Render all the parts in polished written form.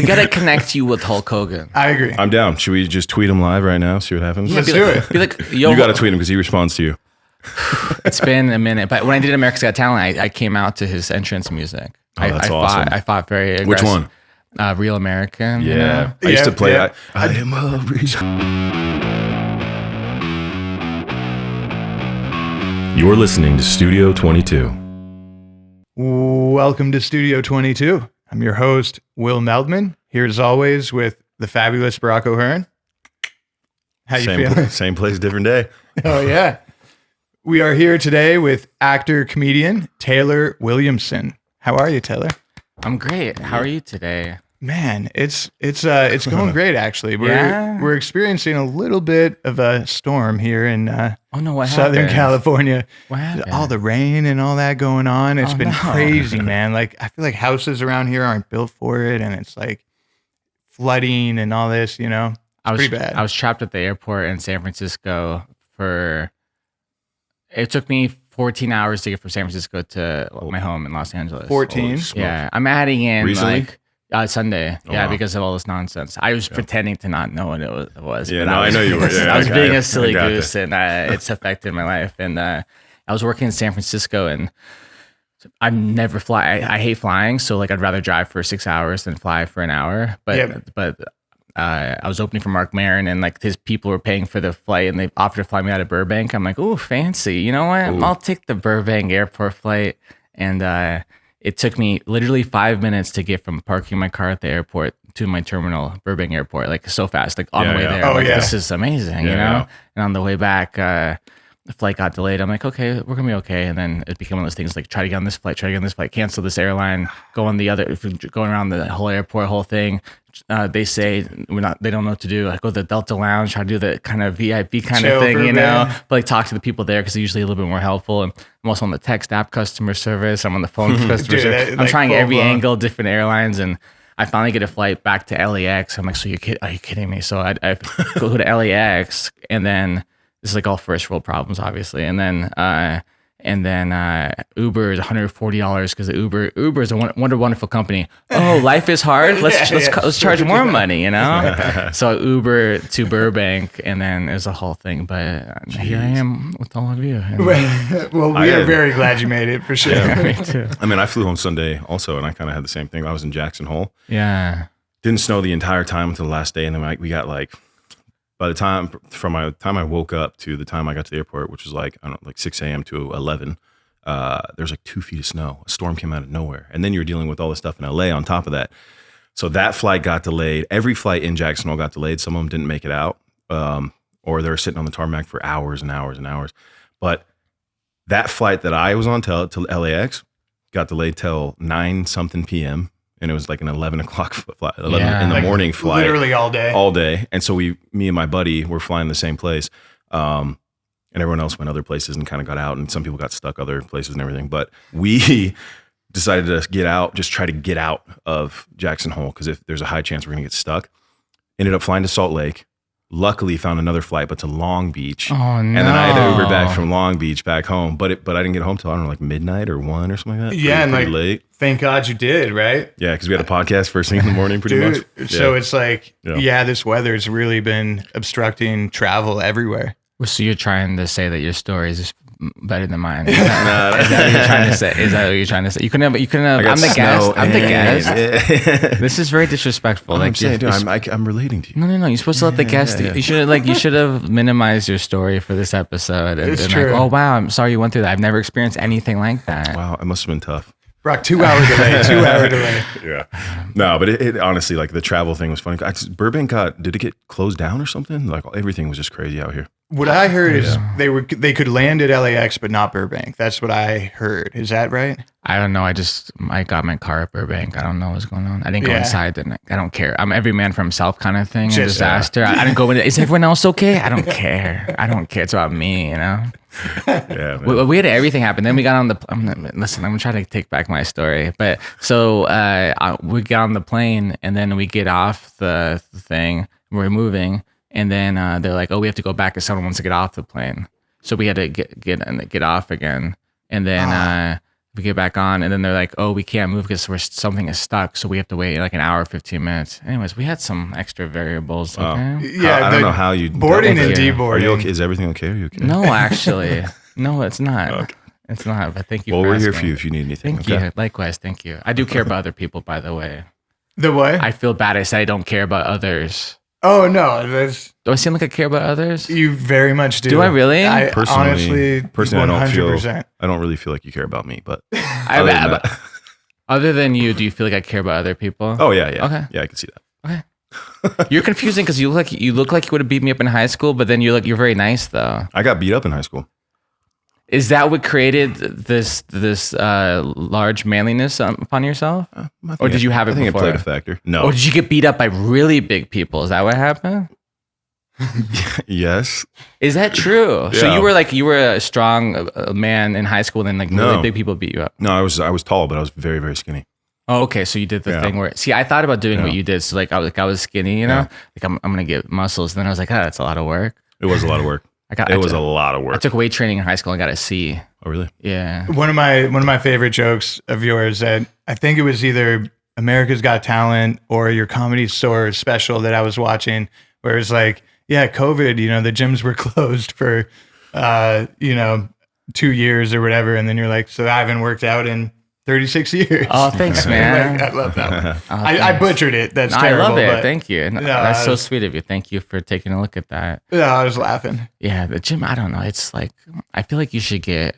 gotta connect you with Hulk Hogan. I agree. I'm down. Should we just tweet him live right now? See what happens? Let's do it. Be like, yo, You got to tweet him because he responds to you. It's been a minute, but when I did America's Got Talent, I came out to his entrance music. That's awesome. I fought very aggressive. Which one? Real American. Yeah. You know? I used to play. Yeah. I am a reason. You're listening to Studio 22. Welcome to Studio 22. I'm your host, Will Meldman, here as always with the fabulous Barack O'Hearn. How you feeling? Same place, different day. Oh, yeah. We are here today with actor-comedian Taylor Williamson. How are you, Taylor? I'm great. How are you today? Man, it's going great, actually. We're experiencing a little bit of a storm here in Southern happened? California. What happened? All the rain and all that going on. It's been crazy, man. Like, I feel like houses around here aren't built for it, and it's like flooding and all this, you know? Pretty bad. I was trapped at the airport in San Francisco it took me 14 hours to get from San Francisco to my home in Los Angeles. 14? Yeah. I'm adding in Recently? Sunday. Oh, yeah, wow. because of all this nonsense. I was pretending to not know what it was. Yeah, but no, I know you were. Yeah, I was being a I silly got goose, that. and it's affected my life. And I was working in San Francisco, and I never fly. I hate flying, so like I'd rather drive for 6 hours than fly for an hour. But I was opening for Mark Maron, and like his people were paying for the flight, and they offered to fly me out of Burbank. I'm like, ooh, fancy. You know what? I'll take the Burbank airport flight. And it took me literally 5 minutes to get from parking my car at the airport to my terminal, Burbank Airport, like so fast, like on the way there. Oh, like, yeah. This is amazing, you know? Yeah. And on the way back, the flight got delayed. I'm like, okay, we're gonna be okay. And then it became one of those things like, try to get on this flight, cancel this airline, go on the other, going around the whole airport, whole thing. They say they don't know what to do. I go to the Delta Lounge, try to do the kind of VIP kind Chill of thing, for a you know, bit. but like talk to the people there because they're usually a little bit more helpful. And I'm also on the text app customer service. I'm on the phone customer Dude, service. I'm like trying every full-blown. angle, different airlines, and I finally get a flight back to LAX. I'm like, so are you kidding me? So I go to LAX, and then this is like all first world problems, obviously. And then Uber is $140 because Uber is a wonderful company. Oh, life is hard. Let's charge more money, you know? So Uber to Burbank, and then there's a whole thing. But here I am with all of you. And Well, we are very glad you made it, for sure. me too. I mean, I flew home Sunday also, and I kind of had the same thing. I was in Jackson Hole. Yeah. Didn't snow the entire time until the last day, and then we got like, by the time I woke up to the time I got to the airport, which was like, I don't know, like 6 a.m. to 11, there's like 2 feet of snow. A storm came out of nowhere. And then you're dealing with all this stuff in LA on top of that. So that flight got delayed. Every flight in Jackson Hole got delayed. Some of them didn't make it out, or they were sitting on the tarmac for hours and hours and hours. But that flight that I was on to LAX got delayed till 9-something p.m., and it was like an 11 o'clock flight, 11 in the morning flight. Literally all day. And so me and my buddy were flying the same place. And everyone else went other places and kind of got out, and some people got stuck other places and everything. But we decided to try to get out of Jackson Hole, because if there's a high chance we're going to get stuck. Ended up flying to Salt Lake. Luckily found another flight, but to Long Beach. Oh, no. And then I had to Uber back from Long Beach back home. But I didn't get home till, I don't know, like midnight or 1 or something like that. Yeah, and pretty like, late. thank God you did, right? Yeah, because we had a podcast first thing in the morning pretty Dude, much. so Yeah. it's like, Yeah. this weather's really been obstructing travel everywhere. So you're trying to say that your story is better than mine? Is that what you're trying to say? Is that what you're trying to say? You couldn't have. I got I'm the guest. snow I'm the guest. and- This is very disrespectful. I'm saying, dude, I'm relating to you. No. You're supposed to let the guest. yeah. You should have minimized your story for this episode and It's been true. like, oh wow, I'm sorry you went through that. I've never experienced anything like that. Wow, it must have been tough. Brock, 2 hour delay, 2 hour delay. Yeah. No, but it honestly, like the travel thing was funny. Burbank did it get closed down or something? Like everything was just crazy out here. What I heard is they could land at LAX, but not Burbank. That's what I heard. Is that right? I don't know. I got my car at Burbank. I don't know what's going on. I didn't go Yeah. inside. I don't care. I'm every man for himself kind of thing. A Just- disaster. I didn't go in. Is everyone else okay? I don't care. I don't care. It's about me, you know? Yeah, man. We had everything happen. Then we got on the. Listen, I'm trying to take back my story. But so we got on the plane, and then we get off the thing. We're moving, and then they're like, "Oh, we have to go back because someone wants to get off the plane." So we had to get off again, and then We get back on, and then they're like, "Oh, we can't move because something is stuck, so we have to wait like an hour, 15 minutes." Anyways, we had some extra variables. Okay. Yeah, I don't know how you boarding and deboarding. Are you okay? Is everything okay? Are you okay? No, actually, no, it's not. Okay. It's not. But thank you. Well, for we're asking. here for you if you need anything. Thank you. Likewise, thank you. I do care about other people, by the way. The what? I feel bad. I said I don't care about others. Oh no, do I seem like I care about others? You very much do. Do I really? I personally, 100%. I don't really feel like you care about me, but other than you, do you feel like I care about other people? Oh yeah. Okay. Yeah, I can see that. Okay. You're confusing because you look like you would have beat me up in high school, but then you're very nice though. I got beat up in high school. Is that what created this large manliness upon yourself? Or did you have it before? I think it played a factor. No. Or did you get beat up by really big people? Is that what happened? Yes. Is that true? Yeah. So you were a strong man in high school, and then really big people beat you up. No, I was tall, but I was very, very skinny. Oh, okay. So you did the thing where I thought about doing what you did. So I was skinny, you know, like I'm gonna get muscles. And then I was like, that's a lot of work. It was a lot of work. It was a lot of work. I took weight training in high school and got a C. Oh, really? Yeah. One of my favorite jokes of yours that I think it was either America's Got Talent or your Comedy Store special that I was watching, where it's like, yeah, COVID, the gyms were closed for, 2 years or whatever. And then you're like, so I haven't worked out in 36 years. Oh, thanks, man. I love that one. I butchered it. That's terrible. I love it. But, thank you. That's so sweet of you. Thank you for taking a look at that. Yeah, I was laughing. Yeah, the gym, I don't know. It's like, I feel like you should get,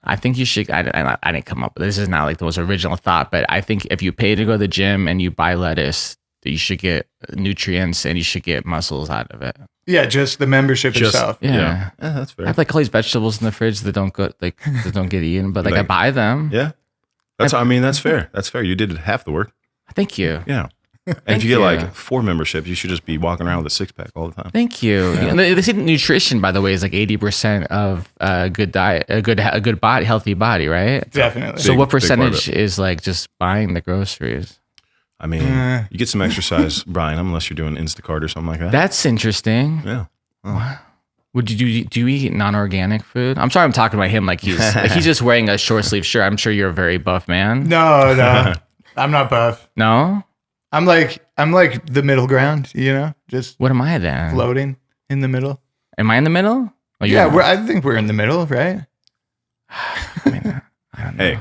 I think you should, I didn't come up with this. Is not like the most original thought, but I think if you pay to go to the gym and you buy lettuce, you should get nutrients and you should get muscles out of it. Yeah, just the membership itself. Yeah. That's fair. I have like all these vegetables in the fridge that don't go that don't get eaten, but I buy them. Yeah. That's fair. That's fair. You did half the work. Thank you. Yeah. And if you get like 4 memberships, you should just be walking around with a 6-pack all the time. Thank you. Yeah. They say nutrition, by the way, is like 80% of a good diet, a good body, healthy body, right? Definitely. So what percentage is like just buying the groceries? I mean, you get some exercise, Brian, unless you're doing Instacart or something like that. That's interesting. Yeah. Oh. Do you eat non-organic food? I'm sorry, I'm talking about him like he's just wearing a short sleeve shirt. I'm sure you're a very buff man. No, I'm not buff. No, I'm like the middle ground. Just what am I then? Floating in the middle. Am I in the middle? Oh, yeah, I think we're in the middle, right? I mean, I don't know. Hey,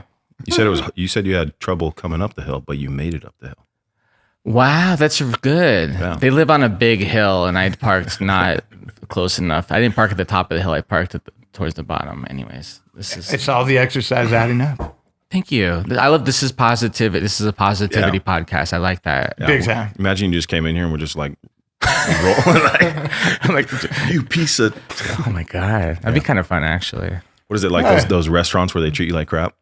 you said you had trouble coming up the hill, but you made it up the hill. Wow, that's good. Yeah. They live on a big hill, and I parked not close enough. I didn't park at the top of the hill. I parked towards the bottom. Anyways, it's all the exercise adding up. Thank you. I love this is positive. This is a positivity podcast. I like that. Yeah, big time. Imagine you just came in here and we're just like rolling like you piece of. Oh my god, that'd be kind of fun actually. What is it like those restaurants where they treat you like crap?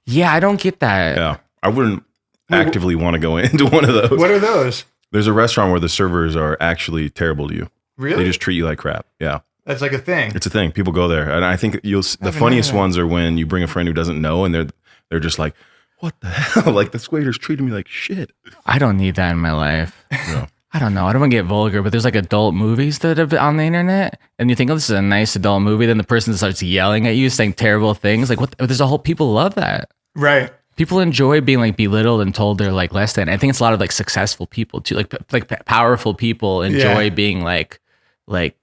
Yeah, I don't get that. Yeah, I wouldn't actively want to go into one of those. What are those? There's a restaurant where the servers are actually terrible to you. Really? They just treat you like crap. Yeah. That's like a thing. It's a thing. People go there, and I think the funniest ones are when you bring a friend who doesn't know, and they're just like, "What the hell? Like this waiter's treating me like shit." I don't need that in my life. Yeah. I don't know. I don't want to get vulgar, but there's like adult movies that are on the internet, and you think, "Oh, this is a nice adult movie." Then the person starts yelling at you, saying terrible things. Like, what? There's a whole people love that. Right. People enjoy being like belittled and told they're like less than. I think it's a lot of like successful people too, like powerful people enjoy being like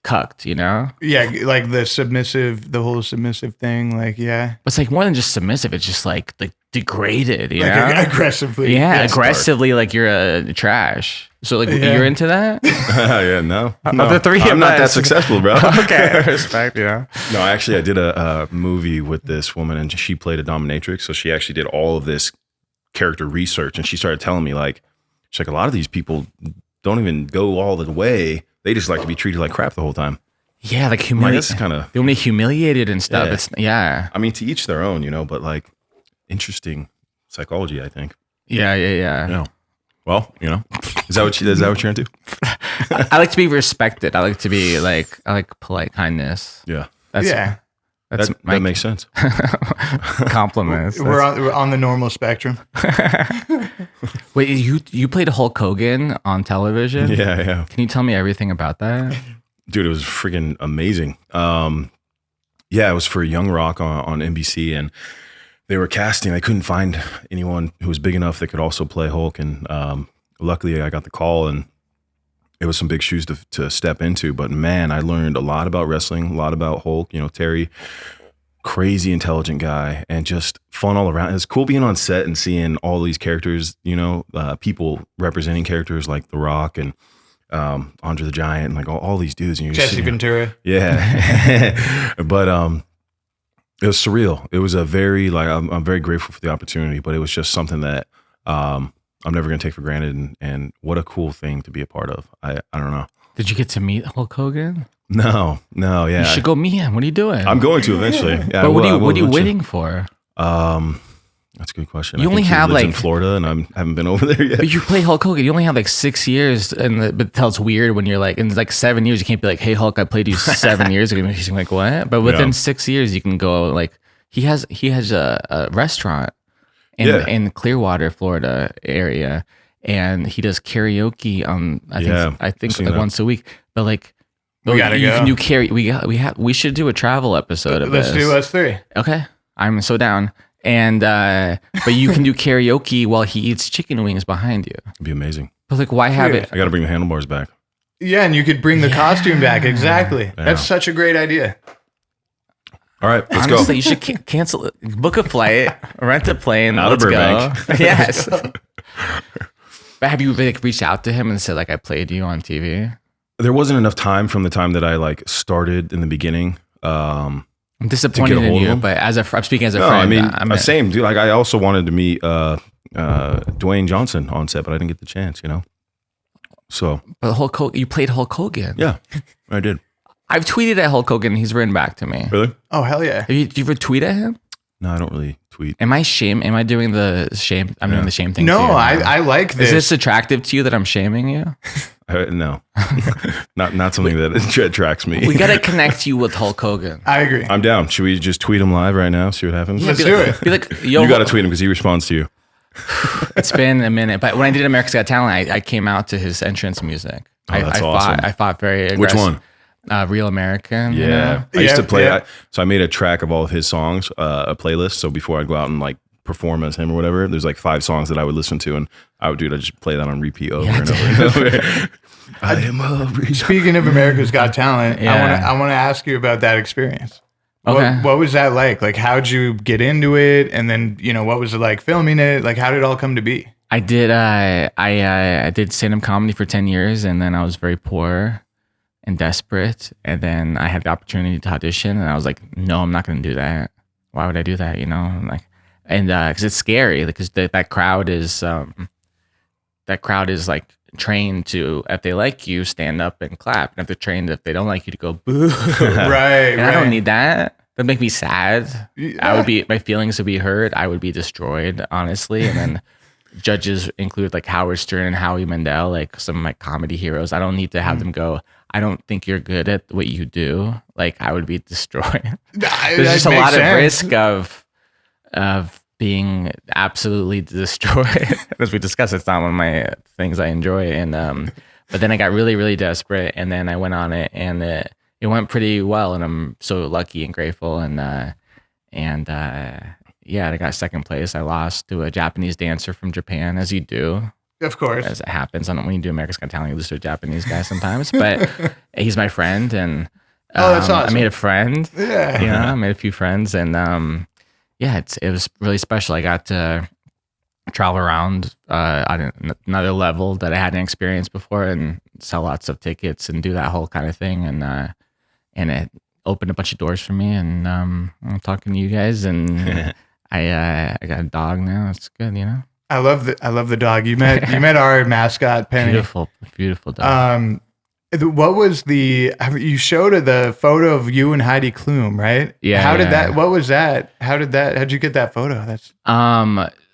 cucked, you know? Yeah, like the whole submissive thing. Like, yeah, But it's like more than just submissive. It's just like degraded, you know? Aggressively. Yeah, aggressively, like you're a trash. So like you're into that? Yeah, no. The three I'm not that successful, bro. Okay, respect, yeah. No, actually, I did a movie with this woman, and she played a dominatrix. So she actually did all of this character research, and she started telling me like, she's like, a lot of these people don't even go all the way. They just like to be treated like crap the whole time. Yeah, like They want to be humiliated and stuff. I mean, to each their own, but like interesting psychology, I think. Yeah. Well, is that what you're into? I like to be respected. I like to be I like polite kindness. Yeah. That makes sense. Compliments. We're on the normal spectrum. Wait, you played Hulk Hogan on television? Yeah. Can you tell me everything about that? Dude, it was freaking amazing. It was for Young Rock on NBC, and they were casting. They couldn't find anyone who was big enough that could also play Hulk. And luckily I got the call, and it was some big shoes to step into. But man, I learned a lot about wrestling, a lot about Hulk. You know, Terry, crazy intelligent guy, and just fun all around. It was cool being on set and seeing all these characters, you know, people representing characters like The Rock and Andre the Giant, and like all these dudes. And you're Jesse Ventura. Yeah. But it was surreal. It was a very, like, I'm very grateful for the opportunity, but it was just something that I'm never going to take for granted. And what a cool thing to be a part of. I don't know. Did you get to meet Hulk Hogan? No, yeah. You should go meet him. What are you doing? I'm going to eventually. Yeah, but what are you waiting for? That's a good question. You only have in Florida, and I haven't been over there yet. But you play Hulk Hogan. You only have like 6 years, but it's weird when you're like, in like 7 years, you can't be like, "Hey Hulk, I played you 7 years ago." He's like, "What?" But within 6 years, you can go like he has a restaurant in Clearwater, Florida area, and he does karaoke on I think like once a week. But like we gotta go. Can do karaoke. We should do a travel episode of Let's this. do us three. Okay, I'm so down. And but you can do karaoke while he eats chicken wings behind you. It'd be amazing. But like, why have it? I got to bring the handlebars back. Yeah, and you could bring the costume back. Exactly. Yeah. That's such a great idea. All right, let's Honestly, go. You should cancel it. Book a flight, rent a plane. Out of Burbank. Yes. But have you like reached out to him and said like, I played you on TV? There wasn't enough time from the time that I like started in the beginning. I'm disappointed in you, but I'm speaking as a friend. I mean, same dude. Like I also wanted to meet Dwayne Johnson on set, but I didn't get the chance. You know. So. But you played Hulk Hogan. Yeah, I did. I've tweeted at Hulk Hogan. He's written back to me. Really? Oh hell yeah! Do you ever tweet at him? No, I don't really tweet. Am I doing the shame? I'm doing the shame thing. No, to you I like this. Is this attractive to you that I'm shaming you? No, not something that attracts me. We gotta connect you with Hulk Hogan. I agree. I'm down. Should we just tweet him live right now? See what happens. Let's do it. Be like, yo, you got to tweet him because he responds to you. It's been a minute, but when I did America's Got Talent, I came out to his entrance music. That's awesome. I fought very aggressive. Which one? Real American. Yeah, you know? I used to play. So I made a track of all of his songs, a playlist. So before I'd go out and like perform as him or whatever, there's like 5 songs that I would listen to, and I just play that on repeat over and over and over. I am Speaking of America's Got Talent, I want to ask you about that experience. Okay. What was that like? Like, how'd you get into it? And then, what was it like filming it? Like, how did it all come to be? I did. I did stand-up comedy for 10 years, and then I was very poor and desperate. And then I had the opportunity to audition, and I was like, no, I'm not going to do that. Why would I do that? Because it's scary, because that crowd is like trained to, if they like you, stand up and clap, and if they're trained, if they don't like you, to go boo. Right. I don't need that. That'd make me sad. Yeah. My feelings would be hurt. I would be destroyed, honestly. And then judges include like Howard Stern and Howie Mandel, like some of my comedy heroes. I don't need to have them go, I don't think you're good at what you do. Like, I would be destroyed. There's just a lot of risk of being absolutely destroyed. As we discussed, it's not one of my things I enjoy. And but then I got really, really desperate, and then I went on it, and it went pretty well, and I'm so lucky and grateful. And I got second place. I lost to a Japanese dancer from Japan, as you do. Of course. As it happens. I don't, when you do America's Got Talent, you lose to a Japanese guy sometimes, but he's my friend, and that's awesome. I made a friend. Yeah. I made a few friends, and it was really special. I got to travel around on another level that I hadn't experienced before, and sell lots of tickets and do that whole kind of thing, and it opened a bunch of doors for me. And I'm talking to you guys, and I got a dog now. It's good, I love the dog. You met our mascot, Penny. Beautiful dog. What was you showed her the photo of you and Heidi Klum, right? Yeah. How did that? What was that? How'd you get that photo? That's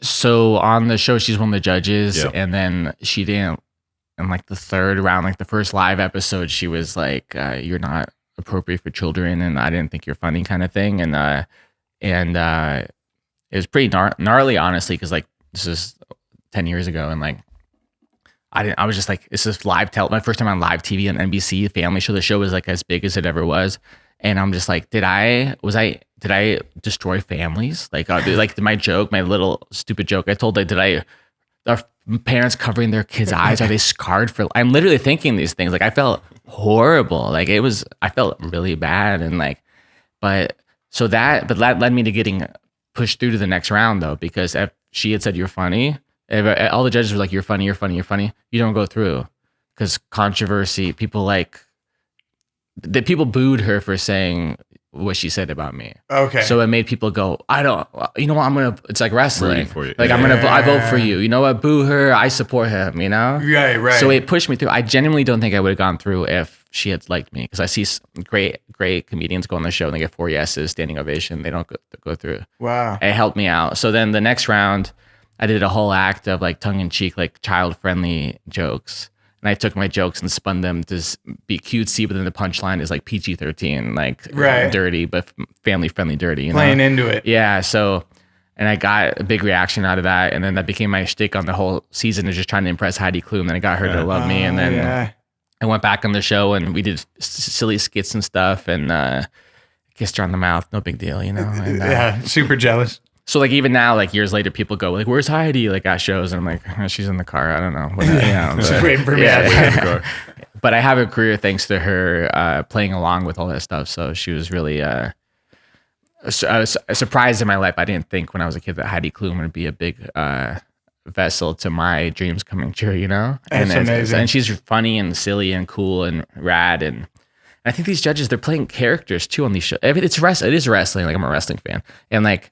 so on the show, she's one of the judges, and then she didn't. In like the third round, like the first live episode, she was like, "You're not appropriate for children, and I didn't think you're funny," kind of thing, and it was pretty gnarly, honestly, because like this is 10 years ago, and like I was just like, this is my first time on live TV on NBC Family Show. The show was like as big as it ever was, And I'm just like, did I destroy families? Like my joke, my little stupid joke I told, like, are parents covering their kids' eyes? Are they scarred for? I'm literally thinking these things. Like, I felt horrible. Like, I felt really bad. And like, but that led me to getting pushed through to the next round though, because if she had said, you're funny, all the judges were like, you're funny, you don't go through, because controversy, people booed her for saying what she said about me. Okay. So it made people go, you know what, it's like wrestling. Rooting for you. Like, I vote for you. You know what, boo her, I support him, you know? Right. So it pushed me through. I genuinely don't think I would have gone through if she had liked me, because I see great comedians go on the show and they get 4 yeses, standing ovation. They don't go through. Wow. It helped me out. So then the next round, I did a whole act of like tongue-in-cheek, like child-friendly jokes. And I took my jokes and spun them to be cutesy, but then the punchline is like PG-13, like dirty, but family-friendly dirty. Playing into it. Yeah. So, and I got a big reaction out of that. And then that became my shtick on the whole season, of just trying to impress Heidi Klum. And then I got her to love me. And then I went back on the show and we did silly skits and stuff, and kissed her on the mouth. No big deal, you know? And, super jealous. So like even now, like years later, people go like, "Where's Heidi?" Like at shows, and I'm like, oh, "She's in the car. I don't know." She's waiting for me. But I have a career thanks to her playing along with all that stuff. So she was really a surprise in my life. I didn't think when I was a kid that Heidi Klum would be a big vessel to my dreams coming true. You know, That's amazing. And she's funny and silly and cool and rad. And I think these judges, they're playing characters too on these shows. It is wrestling. Like, I'm a wrestling fan, and like.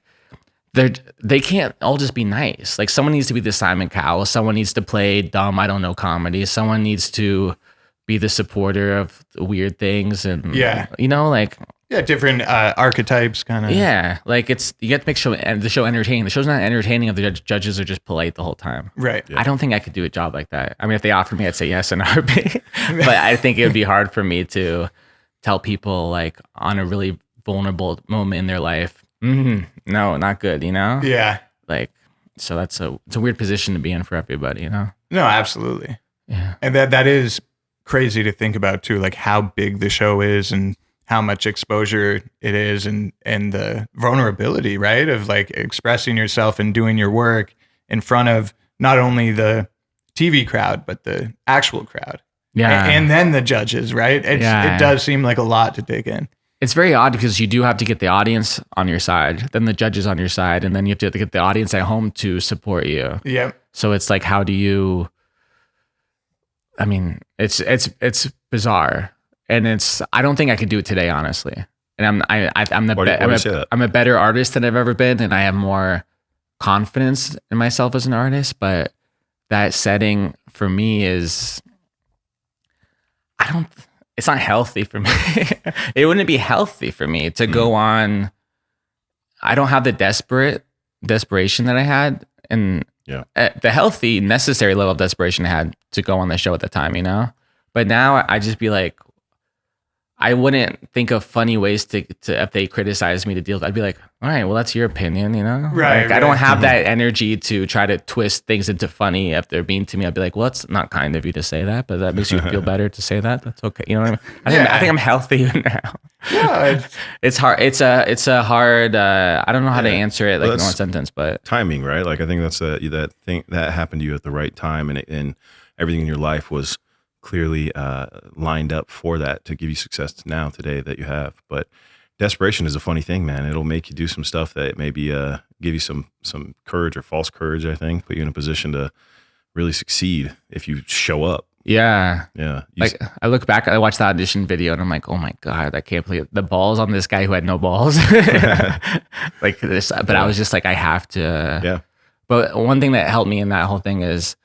They can't all just be nice. Like, someone needs to be the Simon Cowell. Someone needs to play dumb, I don't know, comedy. Someone needs to be the supporter of weird things. And, you know, like... Yeah, different archetypes, kind of. Yeah, like you get to make the show entertaining. The show's not entertaining if the judges are just polite the whole time. Right. Yeah. I don't think I could do a job like that. I mean, if they offered me, I'd say yes in a heartbeat. But I think it would be hard for me to tell people, like, on a really vulnerable moment in their life, no, not good, you know? Yeah. Like, so it's a weird position to be in for everybody, you know? No, absolutely. Yeah. And that is crazy to think about too, like how big the show is and how much exposure it is, and the vulnerability, right? Of like expressing yourself and doing your work in front of not only the TV crowd, but the actual crowd. Yeah. And then the judges, right? It does seem like a lot to take in. It's very odd because you do have to get the audience on your side, then the judges on your side, and then you have to get the audience at home to support you. Yeah. So it's like, how do you? I mean, it's bizarre, and I don't think I could do it today, honestly. And I'm a better artist than I've ever been, and I have more confidence in myself as an artist. But that setting for me is, it's not healthy for me. It wouldn't be healthy for me to go on. I don't have the desperation that I had, and the healthy, necessary level of desperation I had to go on the show at the time, you know? But now I just be like, I wouldn't think of funny ways to if they criticize me to deal with. I'd be like, all right, well, that's your opinion, you know? Right. Like, I don't have that energy to try to twist things into funny if they're mean to me. I'd be like, well, it's not kind of you to say that, but that makes you feel better to say that. That's okay. You know what I mean? I think I'm healthy now. Yeah. It's hard. It's a hard. I don't know how to answer it like in one sentence, but timing, right? Like, I think that's that thing that happened to you at the right time, and everything in your life was clearly lined up for that to give you success today that you have. But desperation is a funny thing, man. It'll make you do some stuff that maybe give you some courage or false courage, I think, put you in a position to really succeed if you show up. Yeah. Like, I look back, I watched the audition video and I'm like, oh my God, I can't believe the balls on this guy who had no balls. Like this, but I was just like, I have to. Yeah. But one thing that helped me in that whole thing is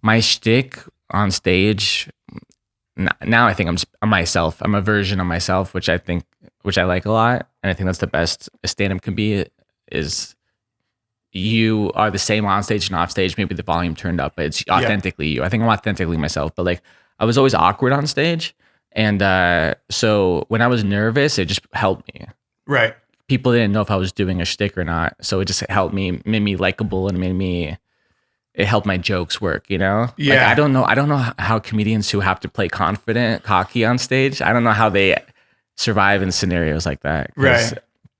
my shtick on stage. Now I think I'm myself. I'm a version of myself, which I like a lot. And I think that's the best a stand-up can be, is you are the same on stage and off stage, maybe the volume turned up, but it's authentically you. I think I'm authentically myself, but like I was always awkward on stage. And so when I was nervous, it just helped me. Right. People didn't know if I was doing a shtick or not. So it just helped me, made me likable, and it helped my jokes work, you know? Yeah. Like, I don't know how comedians who have to play confident, cocky on stage, I don't know how they survive in scenarios like that. Right.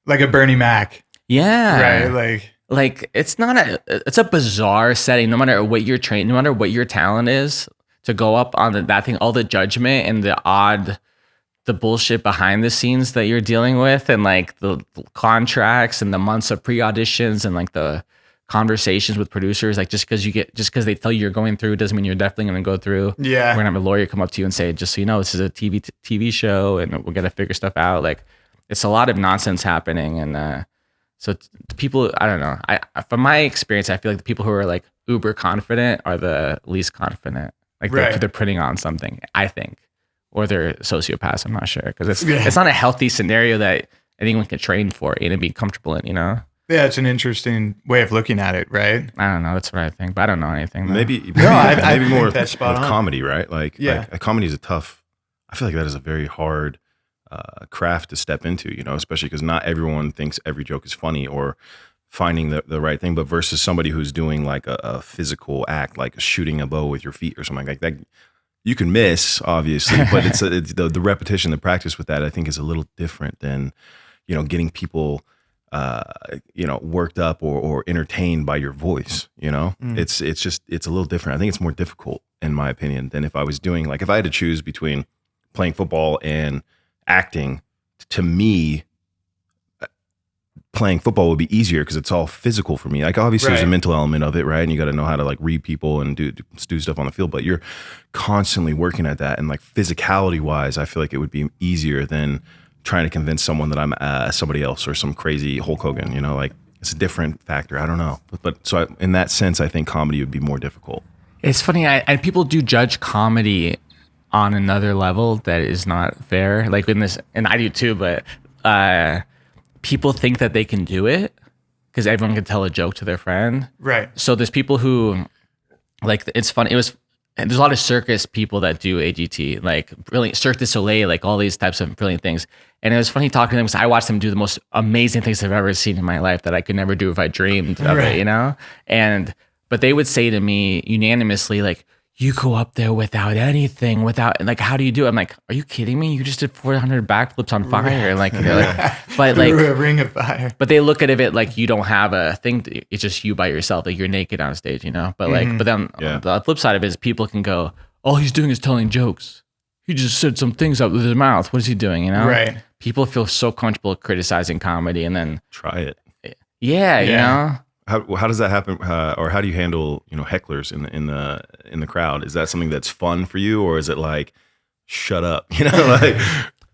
Like a Bernie Mac. Yeah. Right. Like it's a bizarre setting, no matter what you're trained, no matter what your talent is, to go up on that thing, all the judgment and the bullshit behind the scenes that you're dealing with, and like the contracts and the months of pre-auditions and like the conversations with producers, like just because they tell you you're going through doesn't mean you're definitely going to go through. Yeah. We're gonna have a lawyer come up to you and say, just so you know, this is a TV show and we're gonna figure stuff out. Like it's a lot of nonsense happening. And so people, I don't know. From my experience, I feel like the people who are like uber confident are the least confident. Like they're putting on something, I think, or they're sociopaths. I'm not sure, because it's not a healthy scenario that anyone can train for and be comfortable in. Yeah, it's an interesting way of looking at it, right? I don't know. That's what I think, but I don't know anything. Though. Maybe more of comedy, right? Like a comedy is I feel like that is a very hard craft to step into, especially because not everyone thinks every joke is funny or finding the right thing, but versus somebody who's doing like a physical act, like shooting a bow with your feet or something like that. You can miss, obviously, but it's the repetition, the practice with that, I think, is a little different than, getting people, worked up or entertained by your voice. It's a little different. I think it's more difficult, in my opinion, than if I was doing, like, if I had to choose between playing football and acting. To me, playing football would be easier because it's all physical for me. Like obviously there's a mental element of it, right? And you got to know how to like read people and do stuff on the field, but you're constantly working at that. And like physicality wise, I feel like it would be easier than trying to convince someone that I'm somebody else or some crazy Hulk Hogan, like it's a different factor. I don't know. But so in that sense, I think comedy would be more difficult. It's funny. People do judge comedy on another level that is not fair. Like in this, and I do too, but, people think that they can do it because everyone can tell a joke to their friend. Right. So there's people who, like, it's funny. There's a lot of circus people that do AGT, like brilliant Cirque du Soleil, like all these types of brilliant things. And it was funny talking to them because I watched them do the most amazing things I've ever seen in my life that I could never do if I dreamed of it, but they would say to me unanimously, like, you go up there without anything, like, how do you do it? I'm like, are you kidding me? You just did 400 backflips on fire. Like, but like a ring of fire. But they look at it like you don't have a thing. It's just you by yourself. Like you're naked on stage, But like, but then the flip side of it is people can go, all he's doing is telling jokes. He just said some things out with his mouth. What is he doing? Right. People feel so comfortable criticizing comedy and then try it. Yeah. How does that happen, or how do you handle hecklers in the crowd? Is that something that's fun for you, or is it like shut up? Like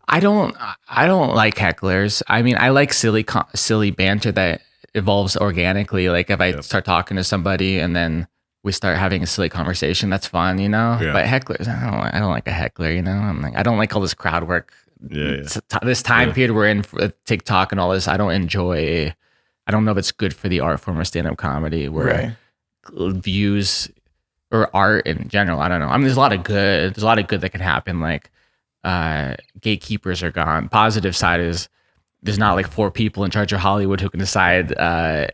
I don't like hecklers. I mean, I like silly banter that evolves organically. Like if I start talking to somebody and then we start having a silly conversation, that's fun, But hecklers, I don't like a heckler, I'm like, I don't like all this crowd work. This time period we're in for TikTok and all this, I don't enjoy. I don't know if it's good for the art form of stand-up comedy where views or art in general, I don't know. I mean, there's a lot of good that can happen. Like gatekeepers are gone. Positive side is there's not like 4 people in charge of Hollywood who can decide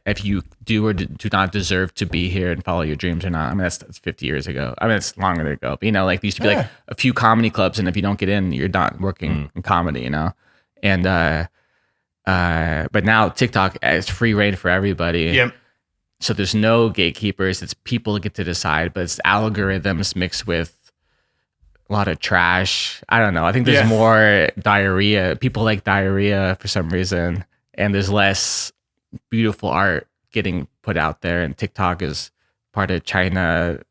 if you do or do not deserve to be here and follow your dreams or not. I mean, that's 50 years ago. I mean, it's longer ago. But, like there used to be like a few comedy clubs, and if you don't get in, you're not working in comedy, And but now TikTok is free reign for everybody. Yep. So there's no gatekeepers. It's people get to decide, but it's algorithms mixed with a lot of trash. I don't know. I think there's more diarrhea. People like diarrhea for some reason, and there's less beautiful art getting put out there. And TikTok is part of China.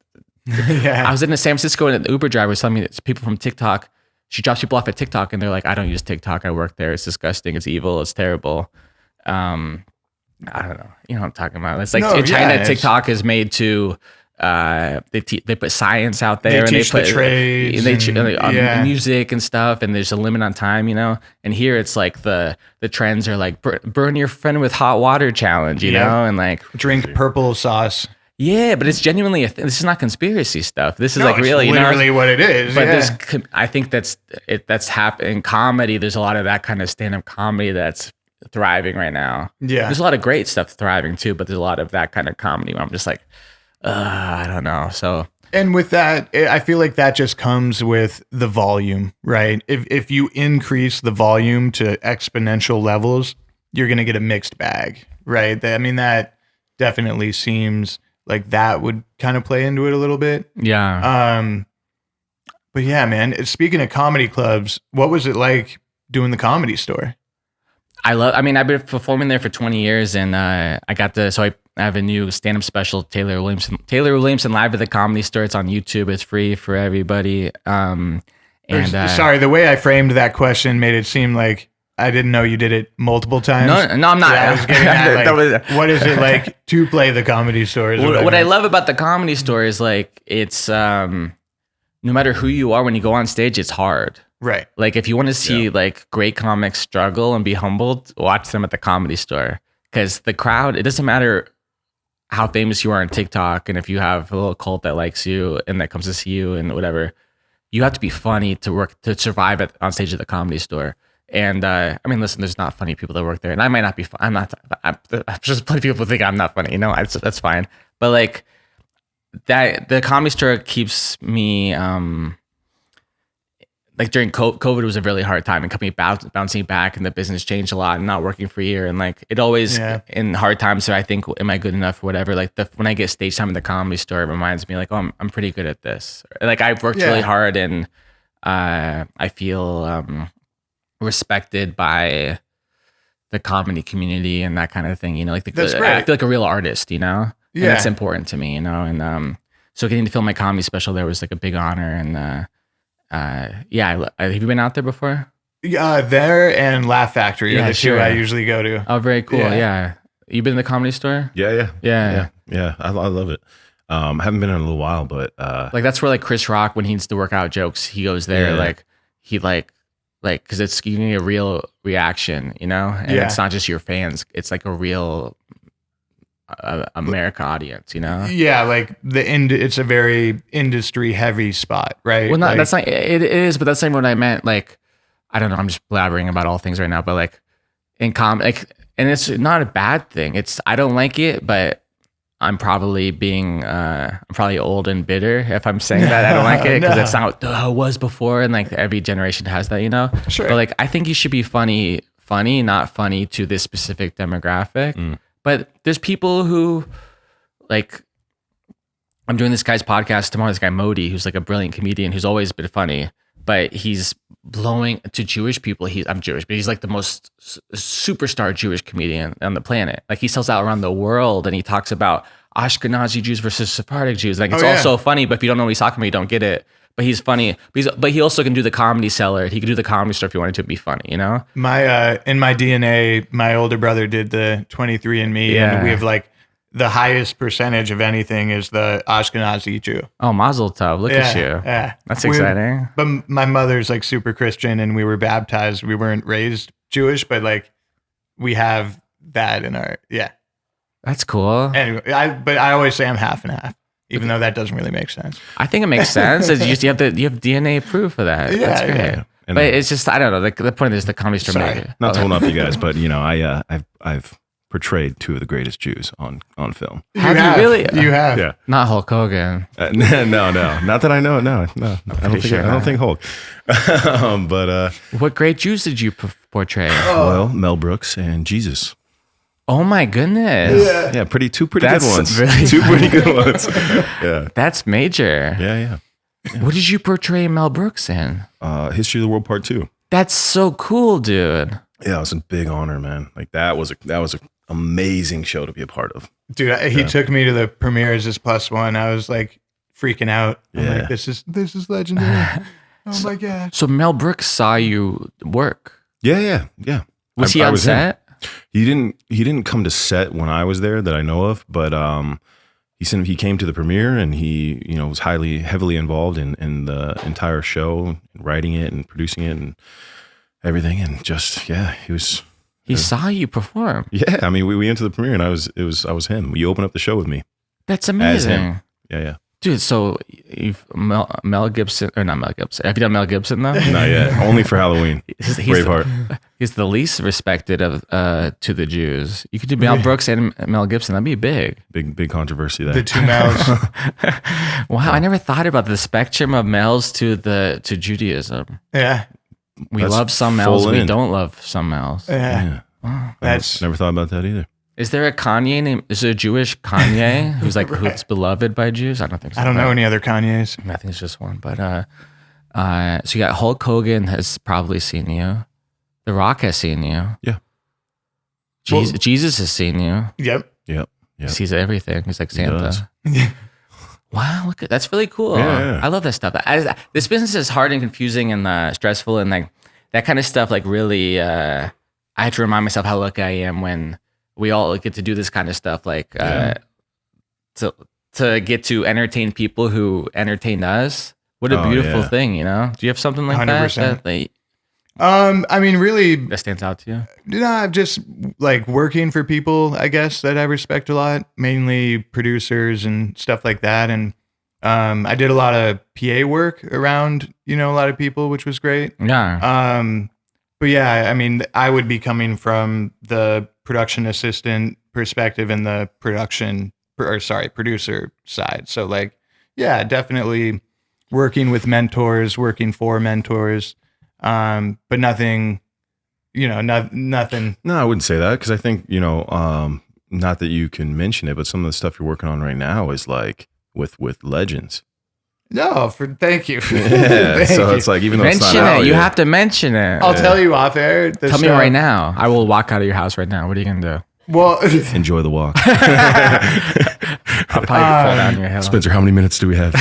I was in San Francisco, and the Uber driver was telling me that people from TikTok. She drops people off at TikTok and they're like, I don't use TikTok. I work there. It's disgusting. It's evil. It's terrible. I don't know. You know what I'm talking about? It's like in China, TikTok is made to, they put science out there. They teach the trades. Music and stuff. And there's a limit on time, And here it's like the trends are like burn your friend with hot water challenge, you know? And like drink purple sauce. Yeah, but it's genuinely this is not conspiracy stuff. This is literally what it is. But I think that's happening in comedy. There's a lot of that kind of stand-up comedy that's thriving right now. Yeah, there's a lot of great stuff thriving too, but there's a lot of that kind of comedy where I'm just like, I don't know. So And with that, I feel like that just comes with the volume, right? If you increase the volume to exponential levels, you're going to get a mixed bag, right? I mean, that definitely seems like that would kind of play into it a little bit. Yeah. But yeah, man, speaking of comedy clubs, what was it like doing the Comedy Store? I've been performing there for 20 years, and I have a new stand-up special, Taylor Williamson Live at the Comedy Store. It's on YouTube. It's free for everybody. Sorry, the way I framed that question made it seem like I didn't know you did it multiple times. No, I'm not. Yeah, I was getting at, what is it like to play the Comedy Store? What I love about the Comedy Store is like it's no matter who you are, when you go on stage, it's hard. Right. Like if you want to see like great comics struggle and be humbled, watch them at the Comedy Store, because the crowd, it doesn't matter how famous you are on TikTok, and if you have a little cult that likes you and that comes to see you and whatever, you have to be funny to survive on stage at the Comedy Store. And listen, there's not funny people that work there, and I might not be. I'm just plenty of people think I'm not funny. That's fine. But like that, the Comedy Store keeps me. Like during COVID was a really hard time, and company bouncing back, and the business changed a lot, and not working for a year, and like it always in hard times. So I think, am I good enough or whatever? Like when I get stage time in the Comedy Store, it reminds me like, oh, I'm pretty good at this. Like I've worked really hard, and I feel respected by the comedy community and that kind of thing. Like I feel like a real artist. And that's important to me. And so getting to film my comedy special there was like a big honor, and. Have you been out there before? There and Laugh Factory are the two I usually go to. Oh, very cool. Yeah. You been in the Comedy Store? Yeah. I love it. Haven't been in a little while, but like that's where like Chris Rock, when he needs to work out jokes, he goes there. Like he like because it's giving a real reaction, and it's not just your fans. It's like a real America audience, Yeah, like it's a very industry heavy spot, right? Well, that's not it is, but that's not what I meant. Like, I don't know, I'm just blabbering about all things right now, but like in and it's not a bad thing. I don't like it, but I'm probably old and bitter if I'm saying that I don't like it, because it's not how it was before, and like every generation has that, Sure. But like I think you should be funny, not funny to this specific demographic. But there's people who, like, I'm doing this guy's podcast tomorrow, this guy Modi, who's like a brilliant comedian who's always been funny, but he's blowing to Jewish people. I'm Jewish, but he's like the most superstar Jewish comedian on the planet. Like he sells out around the world, and he talks about Ashkenazi Jews versus Sephardic Jews. Like it's all so funny, but if you don't know what he's talking about, you don't get it. But he's funny. But he also can do the Comedy Cellar. He could do the Comedy Store if he wanted to be funny, My in my DNA, my older brother did the 23andMe, and we have like the highest percentage of anything is the Ashkenazi Jew. Oh, Mazel Tov! Look at you. Yeah, that's exciting. But my mother's like super Christian, and we were baptized. We weren't raised Jewish, but like we have that in our That's cool. Anyway, I always say I'm half and half. Even though that doesn't really make sense. I think it makes sense. You have DNA proof of that. Yeah, that's great. yeah. But it's just, I don't know. The point is the Comedy Store. Not to hold up you guys, but I've portrayed two of the greatest Jews on film. Have you really? You have. Yeah. Not Hulk Hogan. No. Not that I know. No. I don't think Hulk. But what great Jews did you portray? Well, Mel Brooks and Jesus. Oh my goodness! Yeah, two pretty good ones. Really two pretty good ones. Yeah, that's major. Yeah. What did you portray Mel Brooks in? History of the World Part 2. That's so cool, dude. Yeah, it was a big honor, man. Like that was an amazing show to be a part of. Dude, he took me to the premiere as his +1. I was like freaking out. I'm like, this is legendary. Oh my god! So Mel Brooks saw you work. Yeah. Was he on set? He didn't come to set when I was there that I know of, but he came to the premiere, and he was heavily involved in the entire show, writing it and producing it and everything, and just he saw you perform. Yeah, I mean we went to the premiere, and I was him. You opened up the show with me. That's amazing. Yeah. Dude, so you've Mel Gibson, or not Mel Gibson. Have you done Mel Gibson though? Not yet. Only for Halloween. Braveheart. He's the least respected of to the Jews. You could do Mel Brooks and Mel Gibson. That'd be big. Big controversy there. The two Mels. Wow, I never thought about the spectrum of Mels to Judaism. Yeah. We That's love some Mels, we don't love some Mels. Yeah. Wow. Never thought about that either. Is there a Kanye named? Is there a Jewish Kanye who's like who's beloved by Jews? I don't think so. I don't know any other Kanyes. I think it's just one. But so you got Hulk Hogan has probably seen you. The Rock has seen you. Yeah. Jesus has seen you. Yep. He sees everything. He's like Santa. Yeah. Wow, look at that's really cool. Yeah. I love that stuff. This business is hard and confusing and stressful and like that kind of stuff. Like really, I have to remind myself how lucky I am when we all get to do this kind of stuff. Like to get to entertain people who entertain us. What a beautiful thing, you know? Do you have something like 100%. that? I mean, really, That stands out to you? just like working for people, I guess, that I respect a lot, mainly producers and stuff like that. And I did a lot of PA work around, a lot of people, which was great. Yeah. But yeah, I mean, I would be coming from the production assistant perspective and the producer side. So like, yeah, definitely working with mentors, working for mentors. But nothing, nothing. No, I wouldn't say that because I think, not that you can mention it, but some of the stuff you're working on right now is like with legends. No, thank you. Yeah, so it's like, even though it's not Mention out it. You yet. have to mention it. I'll tell you off air. Tell me right now. I will walk out of your house right now. What are you going to do? Well, Enjoy the walk. I'll probably fall down your hill. Spencer, how many minutes do we have?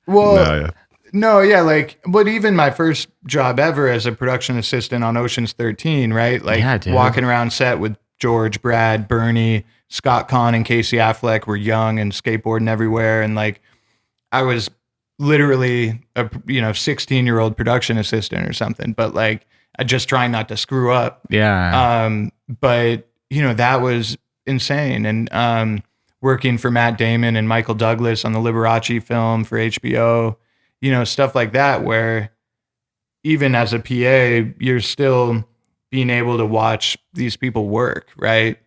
well, no, yeah, like, but even my first job ever as a production assistant on Ocean's 13, right? Like, Yeah, dude. walking around set with George, Brad, Bernie, Scott Conn, and Casey Affleck were young and skateboarding everywhere, and like, I was literally a 16-year-old production assistant or something, but like, I just trying not to screw up. Yeah. But that was insane, and working for Matt Damon and Michael Douglas on the Liberace film for HBO. Stuff like that, where even as a PA, you're still being able to watch these people work, right?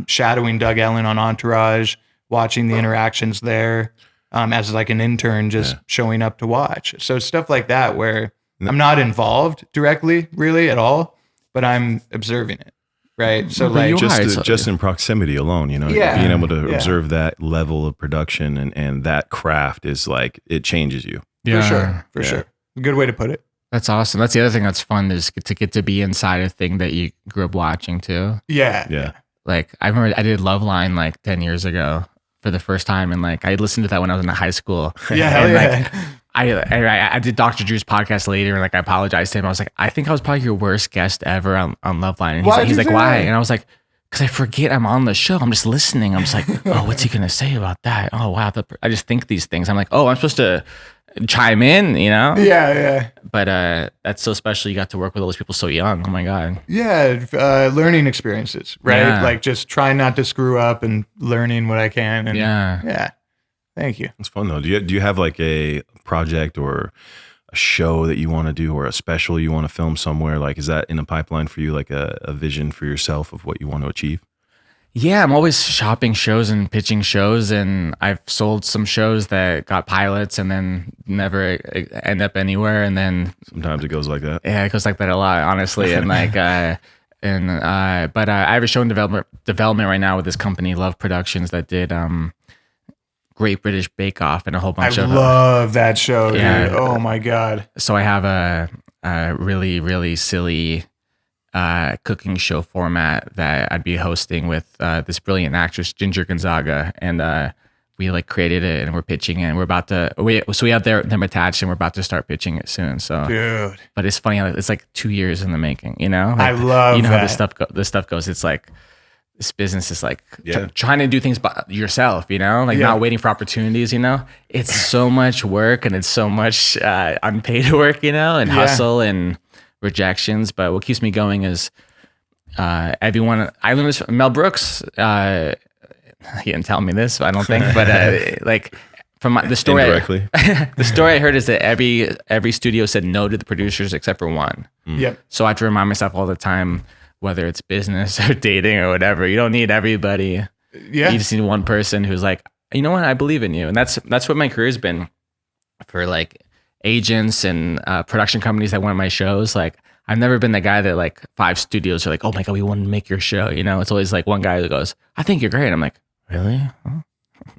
Shadowing Doug Ellen on Entourage, watching the interactions there as like an intern, just showing up to watch. So stuff like that, where I'm not involved directly really at all, but I'm observing it, right? So But like, just in proximity alone, being able to observe that level of production and that craft is like, it changes you. for sure. Good way to put it. That's awesome. That's the other thing that's fun is to get to be inside a thing that you grew up watching too. Yeah. Like I remember I did Loveline like 10 years ago for the first time. And like, I listened to that when I was in high school. Yeah. And Like, I did Dr. Drew's podcast later and like, I apologized to him. I was like, I think I was probably your worst guest ever on Loveline. And he's like, why? And I was like, because I forget I'm on the show. I'm just listening. I'm just like, oh, what's he going to say about that? Oh, wow. I just think these things. I'm like, oh, I'm supposed to chime in, Yeah. But that's so special. You got to work with all those people so young. Oh my God. Yeah. Learning experiences, right? Yeah. Like just trying not to screw up and learning what I can. And Yeah. Thank you. It's fun though. Do you have like a project or a show that you want to do or a special you want to film somewhere? Like, is that in the pipeline for you? Like a vision for yourself of what you want to achieve? Yeah, I'm always shopping shows and pitching shows, and I've sold some shows that got pilots and then never end up anywhere. And then Sometimes it goes like that. yeah, it goes like that a lot, honestly. And like, but I have a show in development right now with this company, Love Productions, that did Great British Bake Off and a whole bunch I of. love that show, Yeah. dude. Oh my God. So I have a really, really silly cooking show format that I'd be hosting with this brilliant actress, Ginger Gonzaga, and we like created it and we're pitching it. And we're about to we have them attached and we're about to start pitching it soon. So, Dude. but it's funny how it's like 2 years in the making. Like, I love how that. this stuff goes. It's like this business is like Yeah. trying to do things by yourself. Like Yeah. not waiting for opportunities. It's so much work and it's so much unpaid work. And hustle and rejections, but what keeps me going is everyone. I learned this from Mel Brooks. He didn't tell me this, I don't think, but like the story, indirectly. the story I heard is that every studio said no to the producers except for one. Yep. So I have to remind myself all the time, whether it's business or dating or whatever, you don't need everybody. Yeah. You just need one person who's like, you know what, I believe in you. And that's what my career's been for, like agents and production companies that want my shows. Like I've never been the guy that like 5 studios are like, oh my God, we want to make your show. You know, it's always like one guy that goes, I think you're great. I'm like, really? Huh?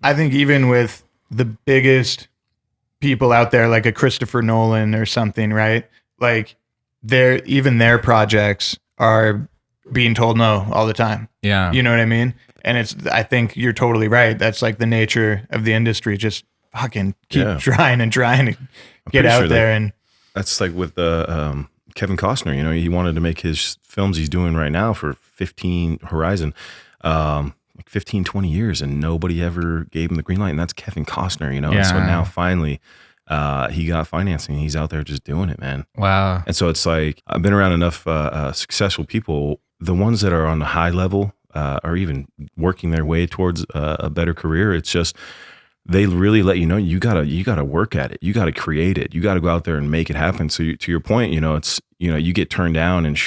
I think even with the biggest people out there, like a Christopher Nolan or something, right? Like even their projects are being told no all the time. Yeah. You know what I mean? And I think you're totally right. That's like the nature of the industry. Just fucking keep trying to get out there. And that's like with Kevin Costner, you know, he wanted to make his films he's doing right now for 15 Horizon, like 15, 20 years, and nobody ever gave him the green light. And that's Kevin Costner, you know? And so now finally, he got financing. He's out there just doing it, man. Wow. And so it's like, I've been around enough successful people, the ones that are on the high level, or even working their way towards a better career. It's just, they really let you know, you gotta work at it. You gotta create it. You gotta go out there and make it happen. So to your point, you know, it's, you know, you get turned down and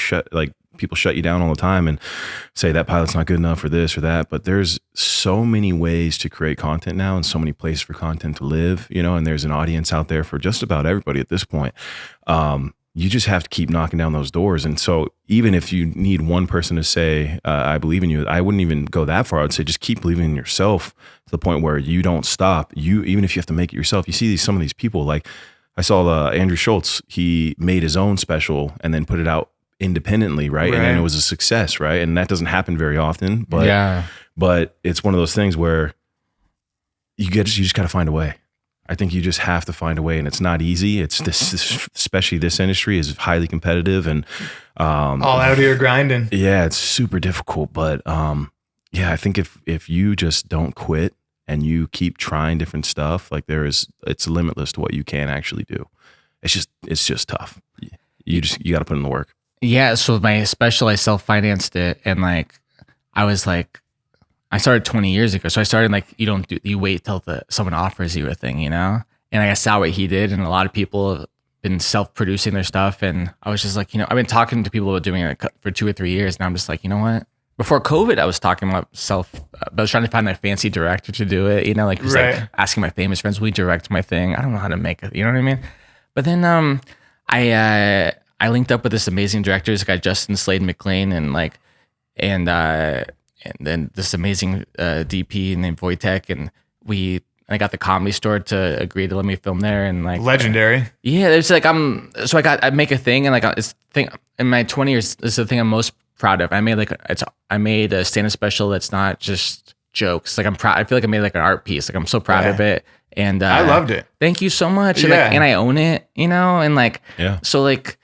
people shut you down all the time and say that pilot's not good enough for this or that. But there's so many ways to create content now and so many places for content to live, you know, and there's an audience out there for just about everybody at this point. You just have to keep knocking down those doors. And so even if you need one person to say, I believe in you, I wouldn't even go that far. I'd say just keep believing in yourself to the point where you don't stop. Even if you have to make it yourself, you see some of these people, like I saw Andrew Schultz, he made his own special and then put it out independently, right? And then it was a success, right? And that doesn't happen very often, but it's one of those things where you just got to find a way. I think you just have to find a way, and it's not easy. It's especially this industry is highly competitive and all out here grinding. Yeah, it's super difficult, but I think if you just don't quit and you keep trying different stuff, like it's limitless to what you can actually do. It's just tough. You got to put in the work. Yeah. So my special, I self-financed it, and like I started 20 years ago. So I started like, you wait till someone offers you a thing, you know? And I saw what he did, and a lot of people have been self-producing their stuff. And I was just like, you know, I've been talking to people about doing it for 2 or 3 years. And I'm just like, you know what? Before COVID, I was talking about I was trying to find a fancy director to do it, you know, like, like asking my famous friends, will you direct my thing? I don't know how to make it, you know what I mean? But then I linked up with this amazing director, this guy, Justin Slade McLean, and then this amazing DP named Wojtek, and I got the Comedy Store to agree to let me film there, and like legendary. Yeah, it's like I make a thing, and like it's thing in my 20 years. This is the thing I'm most proud of. I made a stand-up special that's not just jokes. Like I'm proud. I feel like I made like an art piece. Like I'm so proud of it, and I loved it. Thank you so much. And I own it, you know, and so like.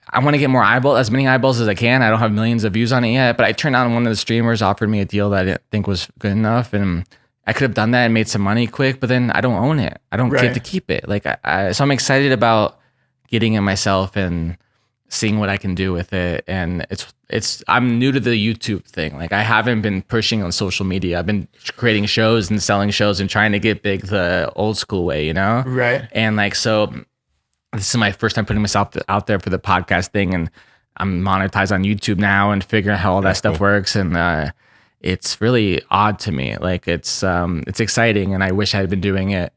I want to get as many eyeballs as I can. I don't have millions of views on it yet, but I turned on one of the streamers, offered me a deal that I didn't think was good enough, and I could have done that and made some money quick, but then I don't own it. I don't get to keep it. Like so I'm excited about getting it myself and seeing what I can do with it. And I'm new to the YouTube thing. Like I haven't been pushing on social media. I've been creating shows and selling shows and trying to get big the old school way, you know? Right. And like, so this is my first time putting myself out there for the podcast thing, and I'm monetized on YouTube now and figuring out how all that stuff works. And it's really odd to me. Like it's exciting, and I wish I had been doing it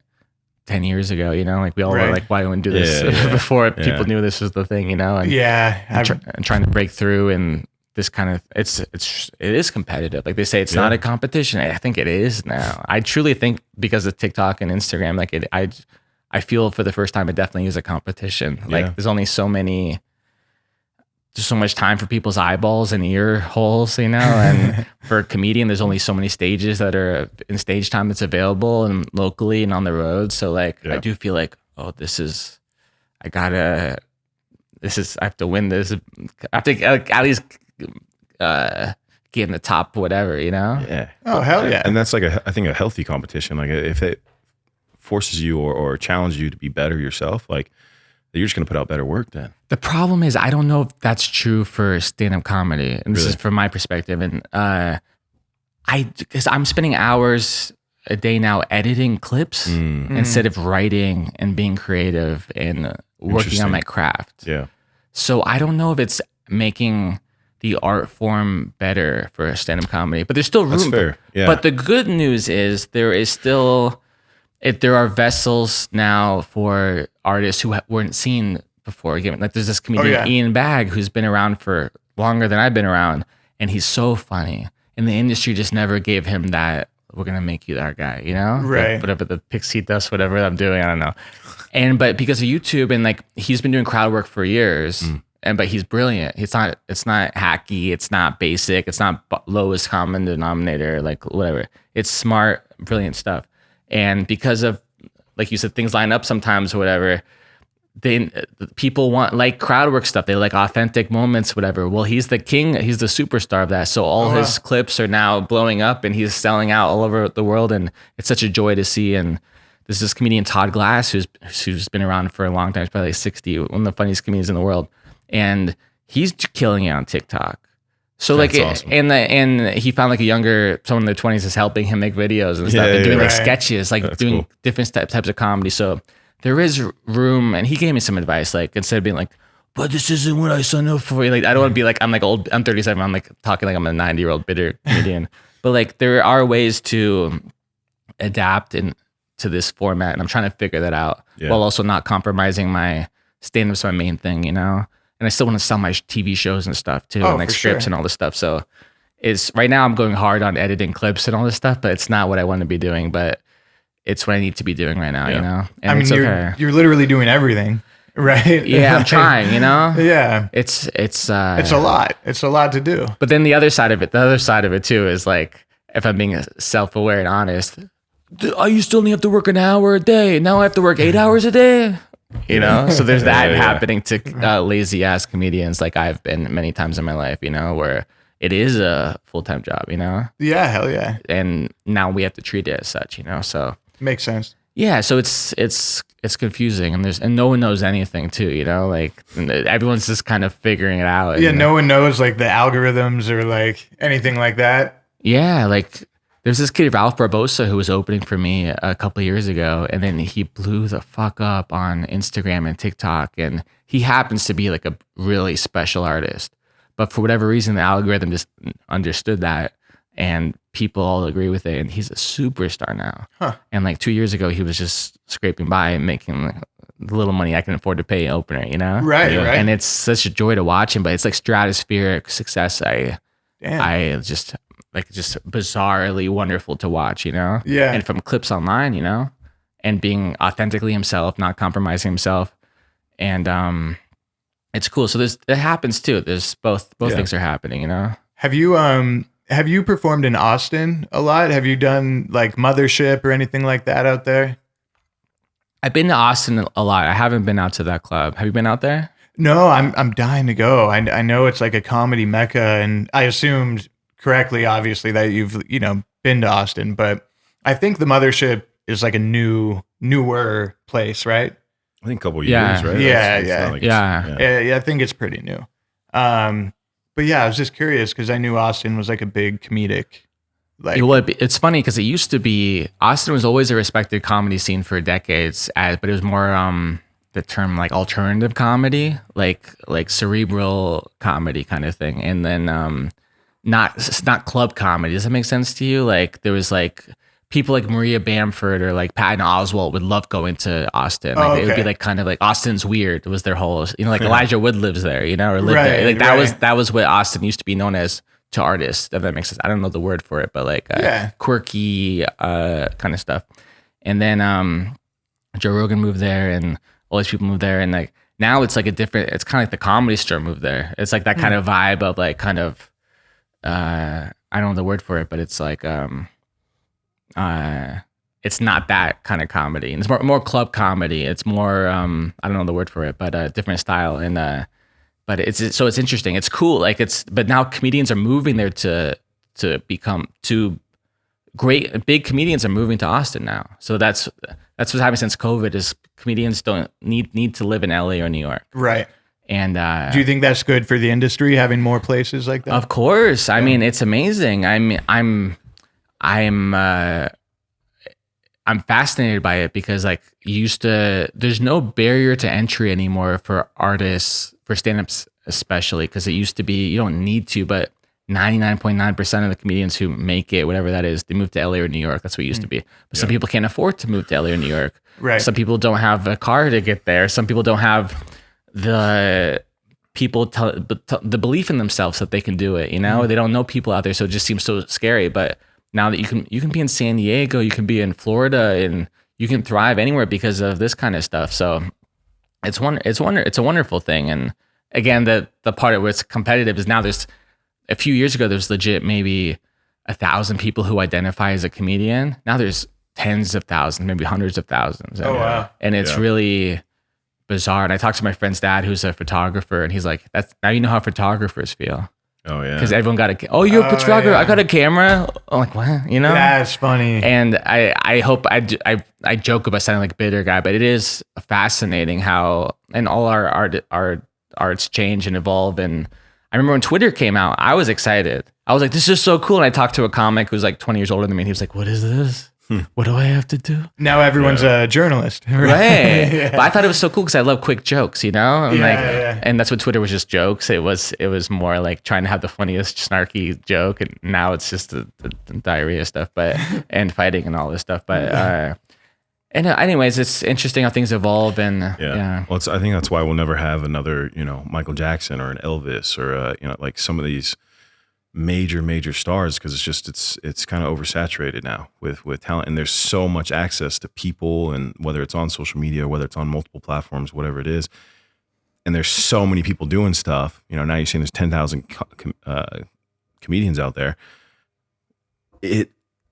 10 years ago. You know, like we all were like, why wouldn't do this before people knew this was the thing? You know, and and trying to break through and this kind of it is competitive. Like they say, it's not a competition. I think it is now. I truly think because of TikTok and Instagram, like I feel for the first time, it definitely is a competition. Like there's only so much time for people's eyeballs and ear holes, you know, and for a comedian, there's only so many stages that are in stage time that's available and locally and on the road. So like, I do feel like, oh, I have to win this. I have to at least get in the top, whatever, you know? Yeah. Oh, hell yeah. And that's like I think a healthy competition. Like if it forces you or challenges you to be better yourself, like you're just going to put out better work then. The problem is I don't know if that's true for stand-up comedy. And this is from my perspective. And because I'm spending hours a day now editing clips instead of writing and being creative and working on my craft. Yeah. So I don't know if it's making the art form better for stand-up comedy, but there's still room. That's fair. Yeah. But the good news is there are vessels now for artists who weren't seen before. Like there's this comedian Ian Bagg who's been around for longer than I've been around, and he's so funny. And the industry just never gave him that. We're gonna make you our guy, you know, right? Whatever the pixie dust, whatever I'm doing, I don't know. But because of YouTube and like he's been doing crowd work for years. But he's brilliant. It's not hacky. It's not basic. It's not lowest common denominator, like whatever. It's smart, brilliant stuff. And because of, like you said, things line up sometimes, whatever, people want like crowd work stuff. They like authentic moments, whatever. Well, he's the king. He's the superstar of that. So all his clips are now blowing up and he's selling out all over the world. And it's such a joy to see. And there's this comedian, Todd Glass, who's been around for a long time. He's probably like 60, one of the funniest comedians in the world. And he's killing it on TikTok. So That's like, awesome. and he found like someone in their 20s is helping him make videos and stuff and doing like sketches, like doing different types of comedy. So there is room. And he gave me some advice, like instead of being like, but this isn't what I signed up for. Like, I don't want to be like, I'm like old, I'm 37. I'm like talking like I'm a 90-year-old bitter comedian. But like, there are ways to adapt to this format. And I'm trying to figure that out while also not compromising my stand-up's my main thing, you know? And I still want to sell my TV shows and stuff too, and like scripts and all this stuff. So right now I'm going hard on editing clips and all this stuff, but it's not what I want to be doing, but it's what I need to be okay. You know? And I mean, you're literally doing everything, right? Yeah, I'm trying, you know? Yeah. It's a lot. It's a lot to do. But then the other side of it too is like, if I'm being self-aware and honest, I used to only have to work an hour a day. Now I have to work 8 hours a day. You know, so there's that happening to lazy ass comedians like I've been many times in my life, you know, where it is a full-time job, you know? Yeah, hell yeah. And now we have to treat it as such, you know? So makes sense. Yeah, so it's confusing and no one knows anything too, you know? Like everyone's just kind of figuring it out. Yeah, no one knows like the algorithms or like anything like that. Yeah, like there's this kid, Ralph Barbosa, who was opening for me a couple of years ago, and then he blew the fuck up on Instagram and TikTok, and he happens to be like a really special artist. But for whatever reason, the algorithm just understood that, and people all agree with it, and he's a superstar now. Huh. And like 2 years ago, he was just scraping by and making like the little money I can afford to pay an opener, you know? Right, right. And it's such a joy to watch him, but it's like stratospheric success. I just bizarrely wonderful to watch, you know? Yeah. And from clips online, you know? And being authentically himself, not compromising himself. And it's cool. So it happens too. There's both things are happening, you know? Have you performed in Austin a lot? Have you done like Mothership or anything like that out there? I've been to Austin a lot. I haven't been out to that club. Have you been out there? No, I'm dying to go. I know it's like a comedy mecca, and I assumed correctly, obviously, that you've been to Austin, but I think the Mothership is like a newer place, right? I think a couple years, right? Yeah. I think it's pretty new. But yeah, I was just curious because I knew Austin was like a big comedic. It's funny because it used to be Austin was always a respected comedy scene for decades, but it was more the term like alternative comedy, like cerebral comedy kind of thing, and then not club comedy. Does that make sense to you? Like there was like people like Maria Bamford or like Patton Oswalt would love going to Austin. Like, It would be like kind of like Austin's weird was their whole, like Elijah Wood lives there, or lived there. Like that was what Austin used to be known as to artists. If that makes sense. I don't know the word for it, but like quirky kind of stuff. And then Joe Rogan moved there, and all these people moved there, and like now it's like it's kind of like the Comedy Store moved there. It's like that kind of vibe of like kind of I don't know the word for it, but it's like it's not that kind of comedy, and it's more club comedy. It's more I don't know the word for it, but a different style. And but it's interesting. It's cool. Like but now comedians are moving there to become great big comedians are moving to Austin now. So that's what's happening since COVID is comedians don't need to live in LA or New York. Right. And do you think that's good for the industry having more places like that? Of course. I mean, it's amazing. I'm I'm fascinated by it because like there's no barrier to entry anymore for artists, for stand-ups especially, because it used to be you don't need to, but 99.9% of the comedians who make it, whatever that is, they move to LA or New York. That's what it used to be. But some people can't afford to move to LA or New York. Right. Some people don't have a car to get there. Some people don't have the the belief in themselves that they can do it. You know, they don't know people out there, so it just seems so scary. But now that you can be in San Diego, you can be in Florida, and you can thrive anywhere because of this kind of stuff. So it's a wonderful thing. And again, the part of where it's competitive is now there's a few years ago, there's legit maybe 1,000 people who identify as a comedian. Now there's tens of thousands, maybe hundreds of thousands. Oh, wow. And it's really bizarre. And I talked to my friend's dad, who's a photographer, and he's like, now you know how photographers feel. Oh, yeah. Because everyone got you're a photographer. Yeah. I got a camera. I'm like, what? You know? That's funny. And I hope I joke about sounding like a bitter guy, but it is fascinating how, and all our arts change and evolve. And I remember when Twitter came out, I was excited. I was like, this is so cool. And I talked to a comic who's like 20 years older than me. And he was like, what is this? What do I have to do? Now everyone's a journalist. Right. Yeah. But I thought it was so cool because I love quick jokes, you know? And Yeah. and that's what Twitter was, just jokes. It was more like trying to have the funniest snarky joke. And now it's just the diarrhea stuff, and fighting and all this stuff. But anyways, it's interesting how things evolve. And yeah. Well, I think that's why we'll never have another, Michael Jackson or an Elvis or, like some of these major stars, because it's kind of oversaturated now with talent, and there's so much access to people, and whether it's on social media, whether it's on multiple platforms, whatever it is, and there's so many people doing stuff. Now you're seeing there's 10,000 comedians out there.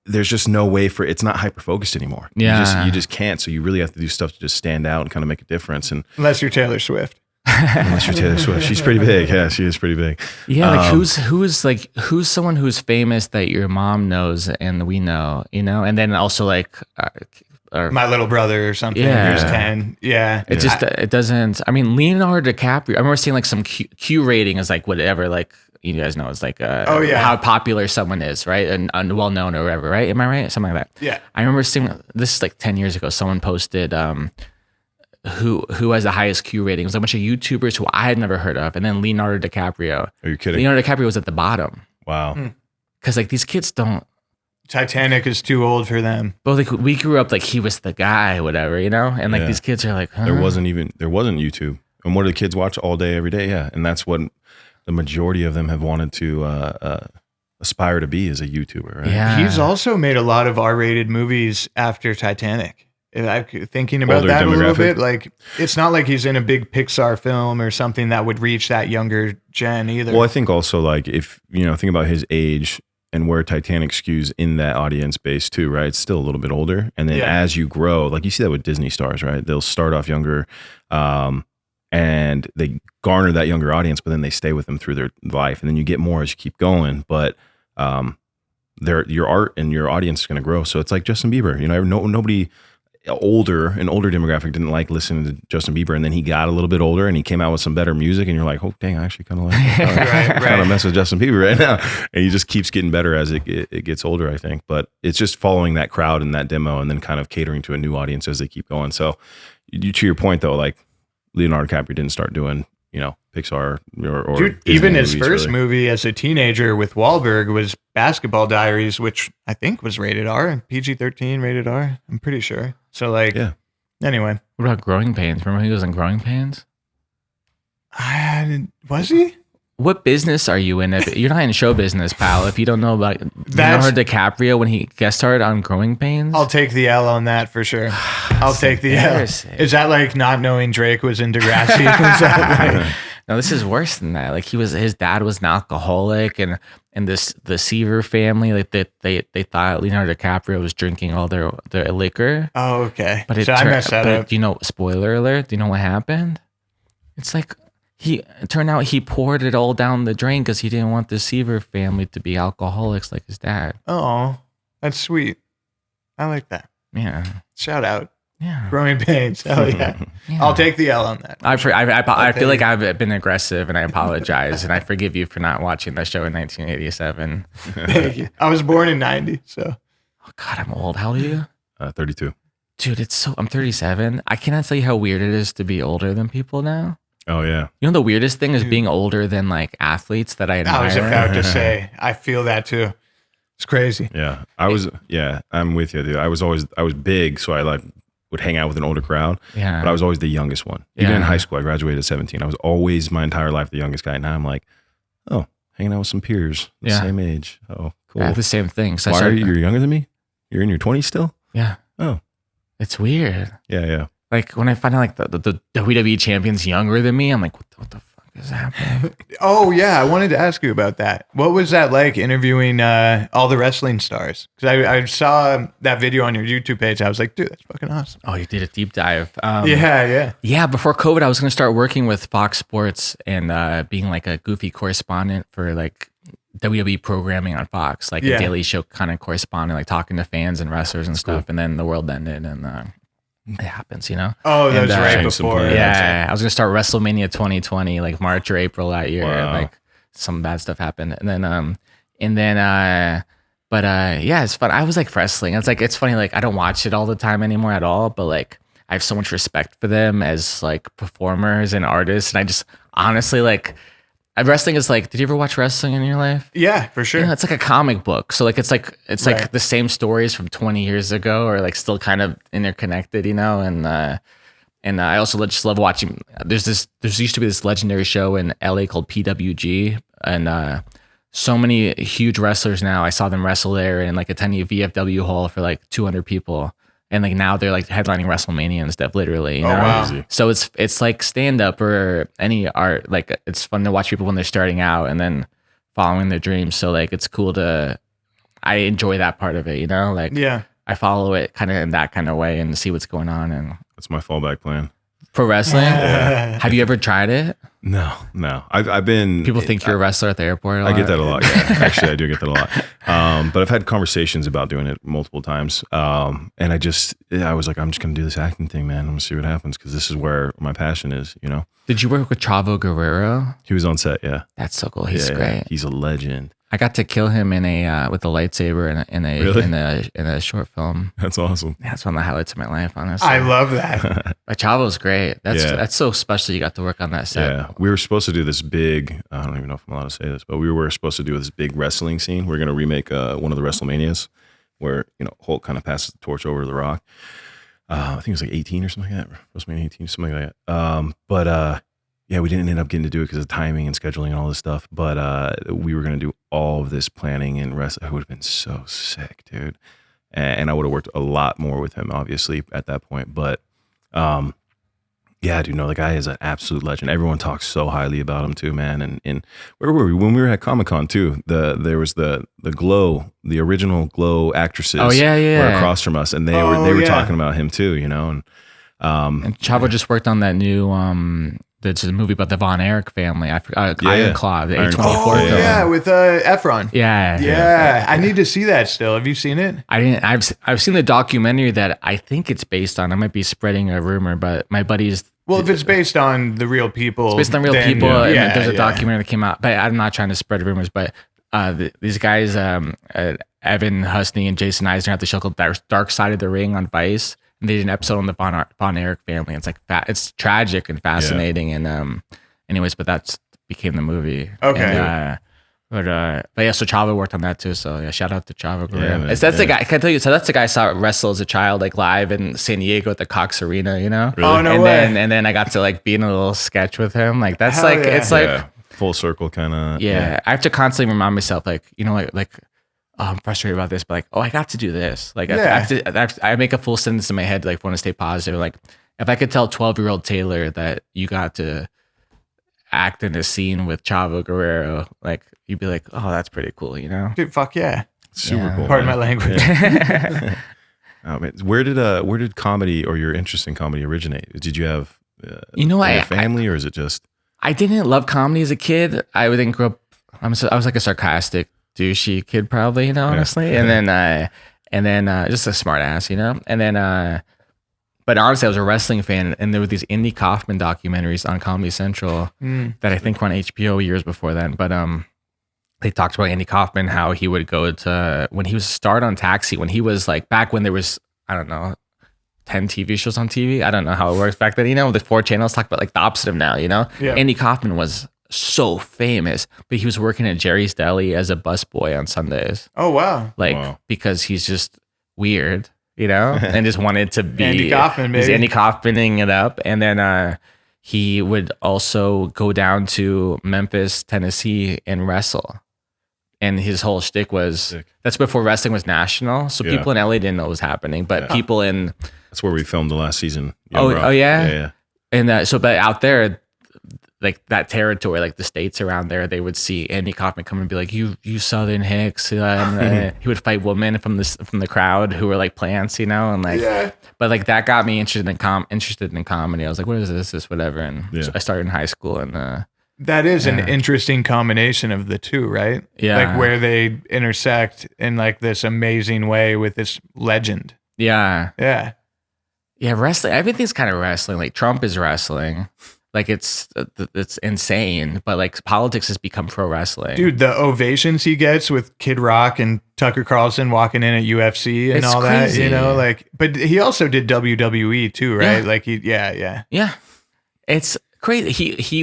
There's just no way for it's not hyper focused anymore. Yeah, you just can't. So you really have to do stuff to just stand out and kind of make a difference. And unless you're Taylor Swift. Unless you're Taylor Swift, she's pretty big. Yeah, she is pretty big. Yeah, like who's someone who's famous that your mom knows and we know, and then also like my little brother or something. Yeah. Who's 10. Yeah, it doesn't. I mean, Leonardo DiCaprio. I remember seeing like some Q rating is like whatever. Like you guys know, it's like how popular someone is, right, and well known or whatever, right? Am I right? Something like that. Yeah. I remember seeing this is like 10 years ago. Someone posted. Who has the highest Q rating? It was a bunch of YouTubers who I had never heard of, and then Leonardo DiCaprio. Are you kidding? Leonardo DiCaprio was at the bottom. Wow. Because like these kids don't. Titanic is too old for them. But like we grew up like he was the guy, whatever, and like these kids are like, huh? There wasn't YouTube, and what do the kids watch all day, every day? Yeah, and that's what the majority of them have wanted to aspire to be, as a YouTuber. Right? Yeah. He's also made a lot of R-rated movies after Titanic. I'm thinking about Older that a little demographic. bit. Like, it's not like he's in a big Pixar film or something that would reach that younger gen either. Well, I think also like if think about his age and where Titanic skews in that audience base too, right? It's still a little bit older, and then as you grow, like you see that with Disney stars, right? They'll start off younger, and they garner that younger audience, but then they stay with them through their life, and then you get more as you keep going. But your art and your audience is going to grow. So it's like Justin Bieber. Nobody. An older demographic didn't like listening to Justin Bieber, and then he got a little bit older and he came out with some better music, and you're like, oh dang, I actually kind of like kind of mess with Justin Bieber right now, and he just keeps getting better as it gets older, I think. But it's just following that crowd and that demo, and then kind of catering to a new audience as they keep going. So to your point though, like Leonardo DiCaprio didn't start doing Pixar or Dude, Disney even his movies, first really. movie as a teenager with Wahlberg was Basketball Diaries, which I think was rated R, PG-13 rated R. I'm pretty sure. So like, anyway. What about Growing Pains? Remember he was in Growing Pains? Was he? What business are you in? If you're not in show business, pal. If you don't know about Leonardo DiCaprio when he guest starred on Growing Pains, I'll take the L on that for sure. I'll take the L. Is that like not knowing Drake was in Degrassi? Is that like, no, this is worse than that. Like his dad was an alcoholic, and the Seaver family, like they thought Leonardo DiCaprio was drinking all their liquor. oh, okay. But So I messed that up. Spoiler alert. Do you know what happened? It's like it turned out he poured it all down the drain because he didn't want the Seaver family to be alcoholics like his dad. Oh, that's sweet. I like that. Yeah. Shout out. Yeah. Growing Pains. Hell yeah. Yeah. I'll take the L on that. I feel like I've been aggressive, and I apologize, and I forgive you for not watching that show in 1987. Thank you. I was born in 90, so. Oh God, I'm old. How old are you? 32. Dude, I'm 37. I cannot tell you how weird it is to be older than people now. Oh yeah. You know, the weirdest thing is being older than like athletes that I admire. I was about to say, I feel that too. It's crazy. Yeah. I'm with you, dude. I was big, so I like would hang out with an older crowd. Yeah. But I was always the youngest one. Even in high school, I graduated at 17. I was always my entire life the youngest guy. Now I'm like, oh, hanging out with some peers the same age. Oh, cool. Yeah, the same thing. So Why are you? You're younger than me? You're in your 20s still? Yeah. Oh. It's weird. Yeah. Like when I find out like the WWE champion's younger than me, I'm like, what the fuck is happening? Oh yeah, I wanted to ask you about that. What was that like interviewing all the wrestling stars? Because I saw that video on your YouTube page. I was like, dude, that's fucking awesome. Oh, you did a deep dive. Yeah. Before COVID, I was going to start working with Fox Sports and being like a goofy correspondent for like WWE programming on Fox, like a daily show kind of correspondent, like talking to fans and wrestlers and stuff. And then the world ended and it happens, you know? Oh, that was right before. Yeah. I was going to start WrestleMania 2020, like March or April that year. Wow. Like some bad stuff happened. But it's fun. I was like wrestling. It's funny. Like I don't watch it all the time anymore at all, but like I have so much respect for them as like performers and artists. And I just honestly like, wrestling is like, did you ever watch wrestling in your life? Yeah, for sure. Yeah, it's like a comic book. So like it's like the same stories from 20 years ago are like still kind of interconnected, you know? And I also just love watching. There used to be this legendary show in LA called PWG, and so many huge wrestlers now. I saw them wrestle there and like attending a VFW hall for like 200 people. And like now they're like headlining WrestleMania and stuff, literally. You know? Wow. So it's like stand up or any art. Like it's fun to watch people when they're starting out and then following their dreams. So like it's cool I enjoy that part of it, you know? Like I follow it kind of in that kind of way and see what's going on. And That's my fallback plan. pro wrestling. Have you ever tried it? No. I've been. People think you're a wrestler at the airport. I get that a lot. Yeah. Actually, I do get that a lot. But I've had conversations about doing it multiple times. And I was like, I'm just going to do this acting thing, man. I'm going to see what happens because this is where my passion is, you know? Did you work with Chavo Guerrero? He was on set, yeah. That's so cool. He's great. Yeah. He's a legend. I got to kill him with a lightsaber in a short film. That's awesome. That's one of the highlights of my life, honestly. I love that. But Chavo's great. That's so special. You got to work on that set. Yeah, we were supposed to do this big. I don't even know if I'm allowed to say this, but we were supposed to do this big wrestling scene. We're going to remake one of the WrestleManias, where Hulk kind of passes the torch over to The Rock. I think it was like 18 or something like that. WrestleMania 18, something like that. Yeah, we didn't end up getting to do it because of timing and scheduling and all this stuff. But we were going to do all of this planning and rest. It would have been so sick, dude. And I would have worked a lot more with him, obviously, at that point. But yeah, dude, the guy is an absolute legend. Everyone talks so highly about him too, man. And where were we? When we were at Comic-Con too, there was the Glow, the original Glow actresses were across from us. And they were talking about him too, And Chavo just worked on that new there's a movie about the Von Erich family. I forgot. Iron Claw, the A24 film. Yeah, with Efron. Yeah. I need to see that still. Have you seen it? I didn't. I've seen the documentary that I think it's based on. I might be spreading a rumor, but my buddies. Well, if it's based on the real people, it's based on real people. And there's a documentary that came out. But I'm not trying to spread rumors. But these guys, Evan Husney and Jason Eisner, have the show called Dark Side of the Ring on Vice. And they did an episode on the Von Erich family. It's like it's tragic and fascinating, and anyways, but that became the movie. Okay, and, but yeah, so Chavo worked on that too. So yeah, shout out to Chavo Guerrero. The guy. Can I tell you? So that's the guy I saw wrestle as a child, like live in San Diego at the Cox Arena. Really? Oh no way! And then I got to like be in a little sketch with him. Like that's it's like full circle kind of. Yeah, I have to constantly remind myself, like oh, I'm frustrated about this, but like, I got to do this. Like, I make a full sentence in my head, like, want to stay positive. Like, if I could tell 12-year-old Taylor that you got to act in a scene with Chavo Guerrero, like, you'd be like, oh, that's pretty cool, Dude, fuck yeah. Super cool. Pardon my language. Oh, man. Where did comedy or your interest in comedy originate? Did you have a family or is it just? I didn't love comedy as a kid. I didn't grow up. I was like a sarcastic, douchey kid probably, honestly. And then just a smart ass, and then but honestly I was a wrestling fan, and there were these Andy Kaufman documentaries on Comedy Central that I think were on HBO years before then, but they talked about Andy Kaufman, how he would go to when he was starred on Taxi, when he was like back when there was I don't know, 10 TV shows on TV. I don't know how it works back then. You know, the 4 channels talk about like the opposite of now, you know? Yeah. Andy Kaufman was so famous, but he was working at Jerry's Deli as a busboy on Sundays. Oh, wow. Like, because he's just weird, you know, and just wanted to be Andy Kaufman, baby. He's Andy Kaufmaning it up. And then he would also go down to Memphis, Tennessee and wrestle. And his whole shtick was, that's before wrestling was national. So people in LA didn't know what was happening, but people in... That's where we filmed the last season. Oh, yeah? Yeah. And so, but out there, like that territory, like the states around there, they would see Andy Kaufman come and be like, "You Southern hicks." And, he would fight women from the crowd who were like plants, you know, and like. Yeah. But like that got me interested in comedy. I was like, "What is this? Whatever." And so I started in high school, and that is an interesting combination of the two, right? Yeah. Like where they intersect in like this amazing way with this legend. Yeah. Yeah. Yeah, wrestling. Everything's kind of wrestling. Like Trump is wrestling. Like it's insane, but like politics has become pro wrestling. Dude, the ovations he gets with Kid Rock and Tucker Carlson walking in at UFC and it's all crazy. that, you know, like, but he also did WWE too, right? Like yeah. It's crazy.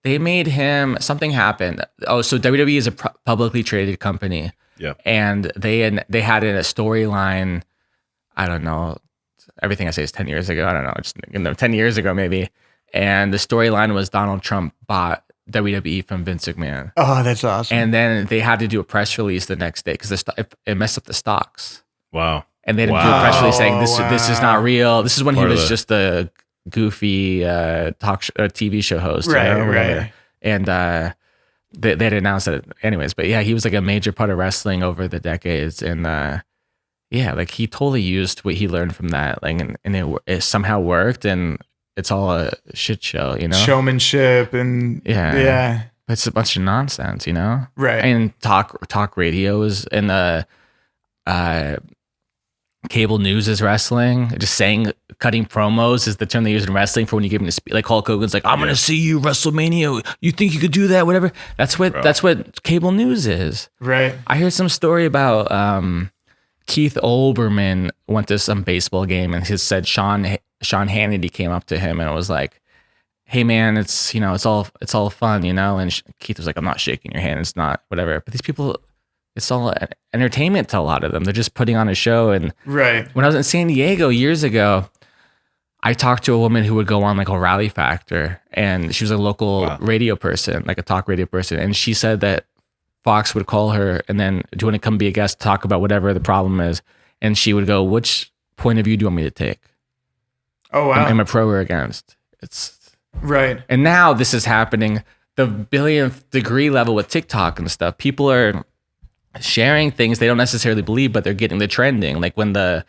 They made him, something happened. Oh, so WWE is a publicly traded company. Yeah. And they had in a storyline, I don't know, everything I say is 10 years ago. I don't know, just 10 years ago maybe. And the storyline was Donald Trump bought WWE from Vince McMahon. Oh, that's awesome. And then they had to do a press release the next day because it messed up the stocks. Wow. And they didn't do a press release saying this is not real. This is when he was just a goofy TV show host. Right. And they had announced it anyways. But yeah, he was like a major part of wrestling over the decades. And like he totally used what he learned from that. Like, and it somehow worked. And it's all a shit show, you know? Showmanship and yeah. It's a bunch of nonsense, you know? Right. And talk radio is in the cable news is wrestling. Just cutting promos is the term they use in wrestling for when you give them a speech. Like Hulk Hogan's like, I'm gonna see you WrestleMania. You think you could do that? Whatever. That's what cable news is. Right. I heard some story about Keith Olbermann went to some baseball game and he said Sean Hannity came up to him and was like, "Hey man, it's all fun, you know." And Keith was like, "I'm not shaking your hand. It's not whatever." But these people, it's all entertainment to a lot of them. They're just putting on a show. And when I was in San Diego years ago, I talked to a woman who would go on like a Rally Factor, and she was a local radio person, like a talk radio person, and she said that Fox would call her and then, "Do you want to come be a guest, talk about whatever the problem is?" And she would go, "Which point of view do you want me to take? Oh wow, am I pro or against?" It's right. And now this is happening the billionth degree level with TikTok and stuff. People are sharing things they don't necessarily believe, but they're getting the trending. Like when the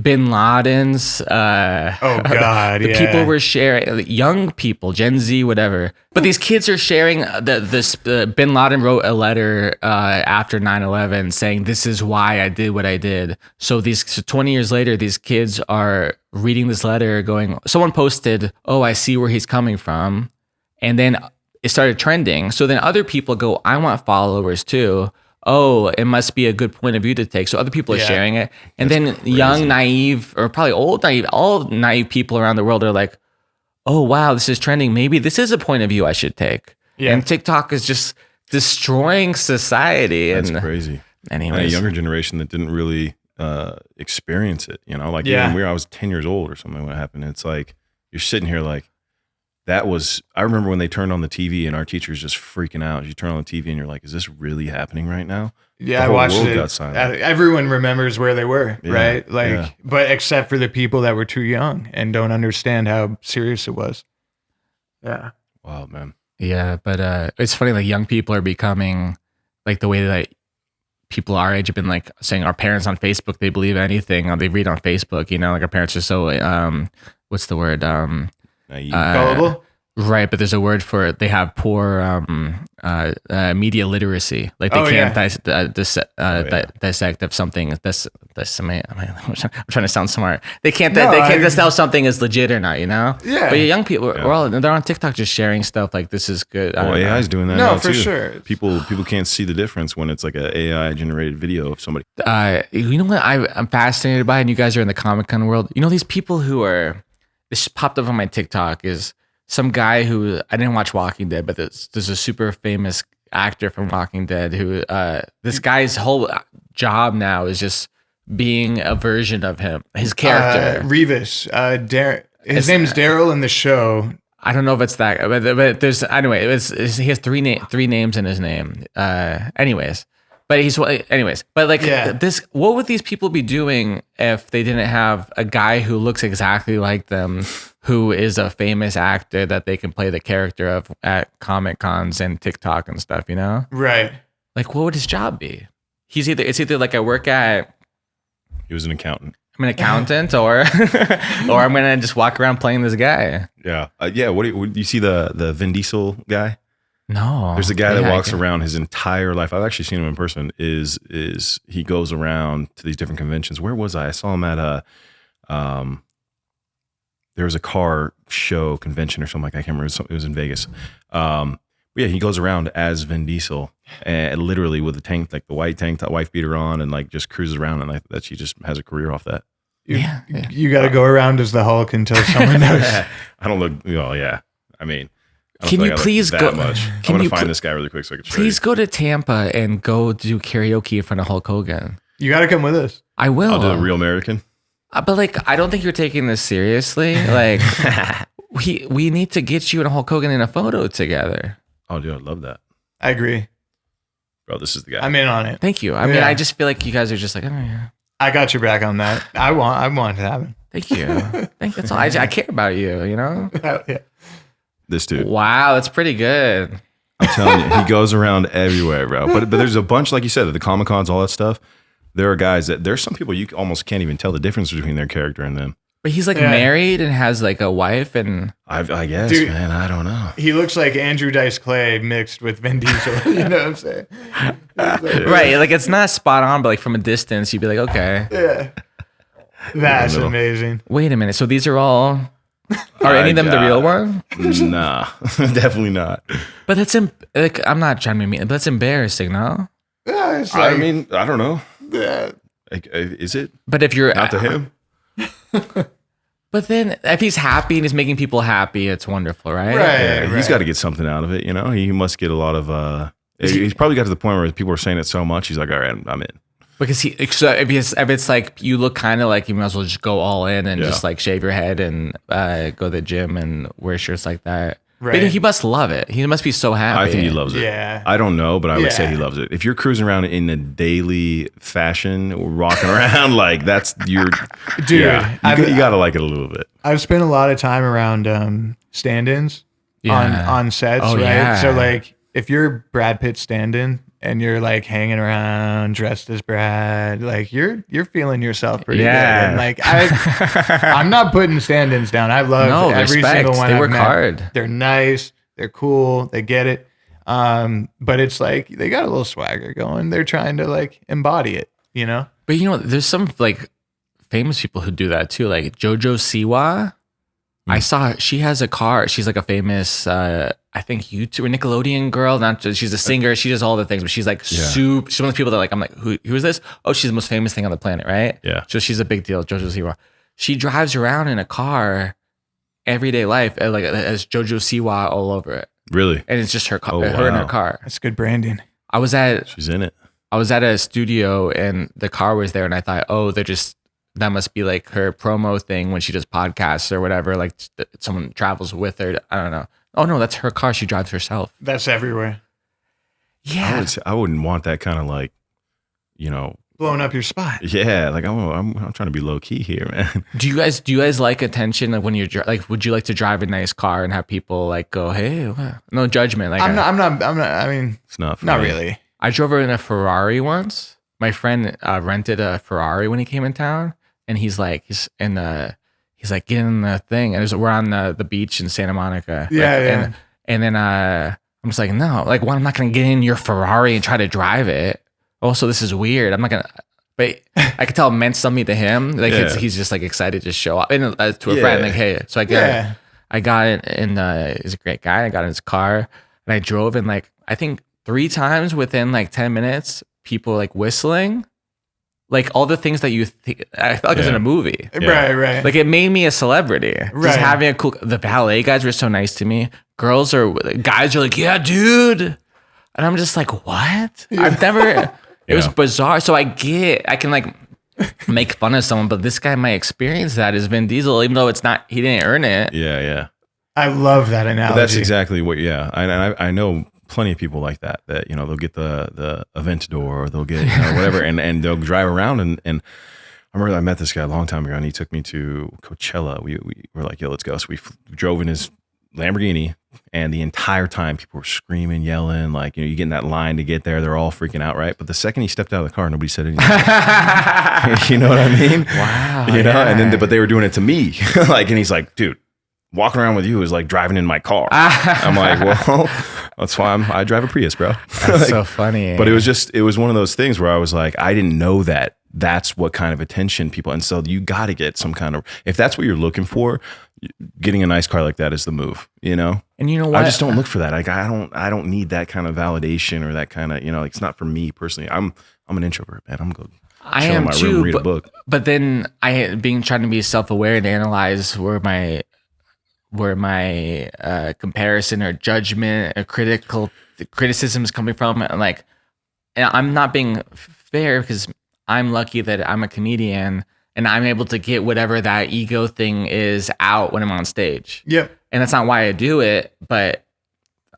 Bin Laden's, oh god, the people were sharing, young people, Gen Z, whatever. But these kids are sharing this. Bin Laden wrote a letter after 9/11 saying, "This is why I did what I did." So 20 years later, these kids are reading this letter, going, someone posted, "Oh, I see where he's coming from," and then it started trending. So then other people go, "I want followers too. Oh, it must be a good point of view to take." So other people are sharing it. And then young, naive, or probably old, naive, all naive people around the world are like, "Oh, wow, this is trending. Maybe this is a point of view I should take." Yeah. And TikTok is just destroying society. That's crazy. Anyways. And a younger generation that didn't really experience it, you know? Like even I was 10 years old or something when it happened. It's like, you're sitting here like, I remember when they turned on the TV and our teachers just freaking out. You turn on the TV and you're like, is this really happening right now? Yeah, I watched it. Everyone remembers where they were, right? Like, but except for the people that were too young and don't understand how serious it was. Yeah. Wild, man. Yeah, but it's funny, like young people are becoming like the way that people our age have been like saying our parents on Facebook, they believe anything they read on Facebook, you know, like our parents are so, what's the word? Gullible? Right, but there's a word for it. They have poor media literacy. Like they can't dissect if something. I'm trying to sound smart. They can't. They can't tell something is legit or not. You know. Yeah. But young people, they're on TikTok just sharing stuff like this is good. Well, AI is doing that. No, for too. sure. People can't see the difference when it's like an AI generated video of somebody. You know what I'm fascinated by, and you guys are in the Comic-Con world. You know these people who are. This popped up on my TikTok is. Some guy who I didn't watch Walking Dead, but there's a super famous actor from Walking Dead who this guy's whole job now is just being a version of him, his character. Revis, his name's Daryl in the show. I don't know if it's that, but there's anyway. He has three names in his name. But like this, what would these people be doing if they didn't have a guy who looks exactly like them, who is a famous actor that they can play the character of at Comic Cons and TikTok and stuff, you know? Right. Like, what would his job be? It's either like I work at. He was an accountant. I'm an accountant, or I'm gonna just walk around playing this guy. Yeah, yeah. What do you see the Vin Diesel guy? No, there's a guy that walks around his entire life. I've actually seen him in person. Is he goes around to these different conventions? Where was I? I saw him at there was a car show convention or something like that. I can't remember. It was in Vegas. But yeah, he goes around as Vin Diesel and literally with the tank, like the white tank, that wife beater on, and like just cruises around, and like that she just has a career off that. You got to go around as the Hulk until someone knows. I don't look. Well, yeah. I mean. Can you please go? Much. I'm gonna find this guy really quick so I can show you. Please go to Tampa and go do karaoke in front of Hulk Hogan. You got to come with us. I will. I'll do a Real American. But like, I don't think you're taking this seriously. Like, we need to get you and Hulk Hogan in a photo together. Oh, dude, I'd love that. I agree, bro. This is the guy. I'm in on it. Thank you. I mean, I just feel like you guys are just like, oh yeah. I got your back on that. I want it to happen. Thank you. That's all. I care about you. You know. Yeah. This dude. Wow, that's pretty good. I'm telling you, he goes around everywhere, bro. But there's a bunch, like you said, the Comic Cons, all that stuff. There are guys there's some people you almost can't even tell the difference between their character and them. But he's like married and has like a wife, and I guess, dude, man, I don't know. He looks like Andrew Dice Clay mixed with Vin Diesel. You know what I'm saying? Right, like it's not spot on, but like from a distance, you'd be like, okay, yeah, that's amazing. Wait a minute, so these are all. Are any of them the real one? Nah, definitely not. But that's I'm not trying to be mean, but that's embarrassing, no? Yeah, it's I mean, I don't know. Yeah. Like, is it? But if you're not to him. But then, if he's happy and he's making people happy, it's wonderful, right? Right. Yeah, he's got to get something out of it, you know. He must get a lot of. He's probably got to the point where people are saying it so much, he's like, all right, I'm in. Because if it's like you look kind of like you might as well just go all in and just like shave your head and go to the gym and wear shirts like that. Right. But he must love it. He must be so happy. I think he loves it. Yeah. I don't know, but I would say he loves it. If you're cruising around in a daily fashion, rocking around, like that's your dude. Yeah, you got to like it a little bit. I've spent a lot of time around stand-ins on sets, right? Yeah. So like if you're Brad Pitt stand-in and you're like hanging around dressed as Brad, like you're feeling yourself pretty good. And like I'm not putting stand-ins down. I love every single one. They work hard. They're nice. They're cool. They get it. But it's like they got a little swagger going. They're trying to like embody it, you know? But you know, there's some like famous people who do that too. Like JoJo Siwa. I saw her. She has a car. She's like a famous, I think YouTuber, Nickelodeon girl. She's a singer. She does all the things, but she's like super. She's one of the people that like, I'm like, who is this? Oh, she's the most famous thing on the planet, right? Yeah. So she's a big deal. JoJo Siwa. She drives around in a car, everyday life, like as JoJo Siwa all over it. Really? And it's just her car, her in her car. That's good branding. She's in it. I was at a studio and the car was there, and I thought, oh, that must be like her promo thing when she does podcasts or whatever. Like someone travels with her. I don't know. Oh no, that's her car. She drives herself. That's everywhere. Yeah. I wouldn't want that kind of like, you know, blowing up your spot. Yeah, like I'm trying to be low key here, man. Do you guys like attention? Like when you're like, would you like to drive a nice car and have people like go, hey, what? No judgment. Like I'm not. I mean, it's not really. I drove her in a Ferrari once. My friend rented a Ferrari when he came in town, and he's like he's like, get in the thing. And we're on the beach in Santa Monica. Yeah. And then I'm just like, no, like, well, I'm not going to get in your Ferrari and try to drive it. Also, this is weird. I'm not going to, but I could tell it meant something to him. Like he's just like excited to show up and to a friend, like, hey, so I got it in, he's a great guy. I got in his car and I drove, and like, I think 3 times within like 10 minutes, people like whistling, like all the things that you think, I felt like I was in a movie. Right. Like it made me a celebrity. Just having a cool, the ballet guys were so nice to me. Guys are like, yeah, dude. And I'm just like, what? I've never, it was bizarre. So I can like make fun of someone, but this guy might experience that as Vin Diesel, even though it's not, he didn't earn it. Yeah. I love that analogy. But that's exactly what, I know plenty of people like that, you know, they'll get the Aventador, or they'll get, you know, whatever, and they'll drive around. And I remember I met this guy a long time ago, and he took me to Coachella. We were like, yo, let's go. So we drove in his Lamborghini, and the entire time people were screaming, yelling, like, you know, you get in that line to get there, they're all freaking out, right? But the second he stepped out of the car, nobody said anything. You know what I mean? Wow. You know, and then but they were doing it to me. Like, and he's like, dude, walking around with you is like driving in my car. I'm like, well, that's why I drive a Prius, bro. That's like, so funny. But it was one of those things where I was like, I didn't know that that's what kind of attention people, and so you got to get some kind of, if that's what you're looking for, getting a nice car like that is the move, you know? And you know what? I just don't look for that. Like, I don't need that kind of validation or that kind of, you know, like, it's not for me personally. I'm an introvert, man. I'm good. I am too, read a book. But then trying to be self-aware and analyze where my comparison or judgment or criticism is coming from. And I'm not being fair, because I'm lucky that I'm a comedian and I'm able to get whatever that ego thing is out when I'm on stage. Yep. And that's not why I do it, but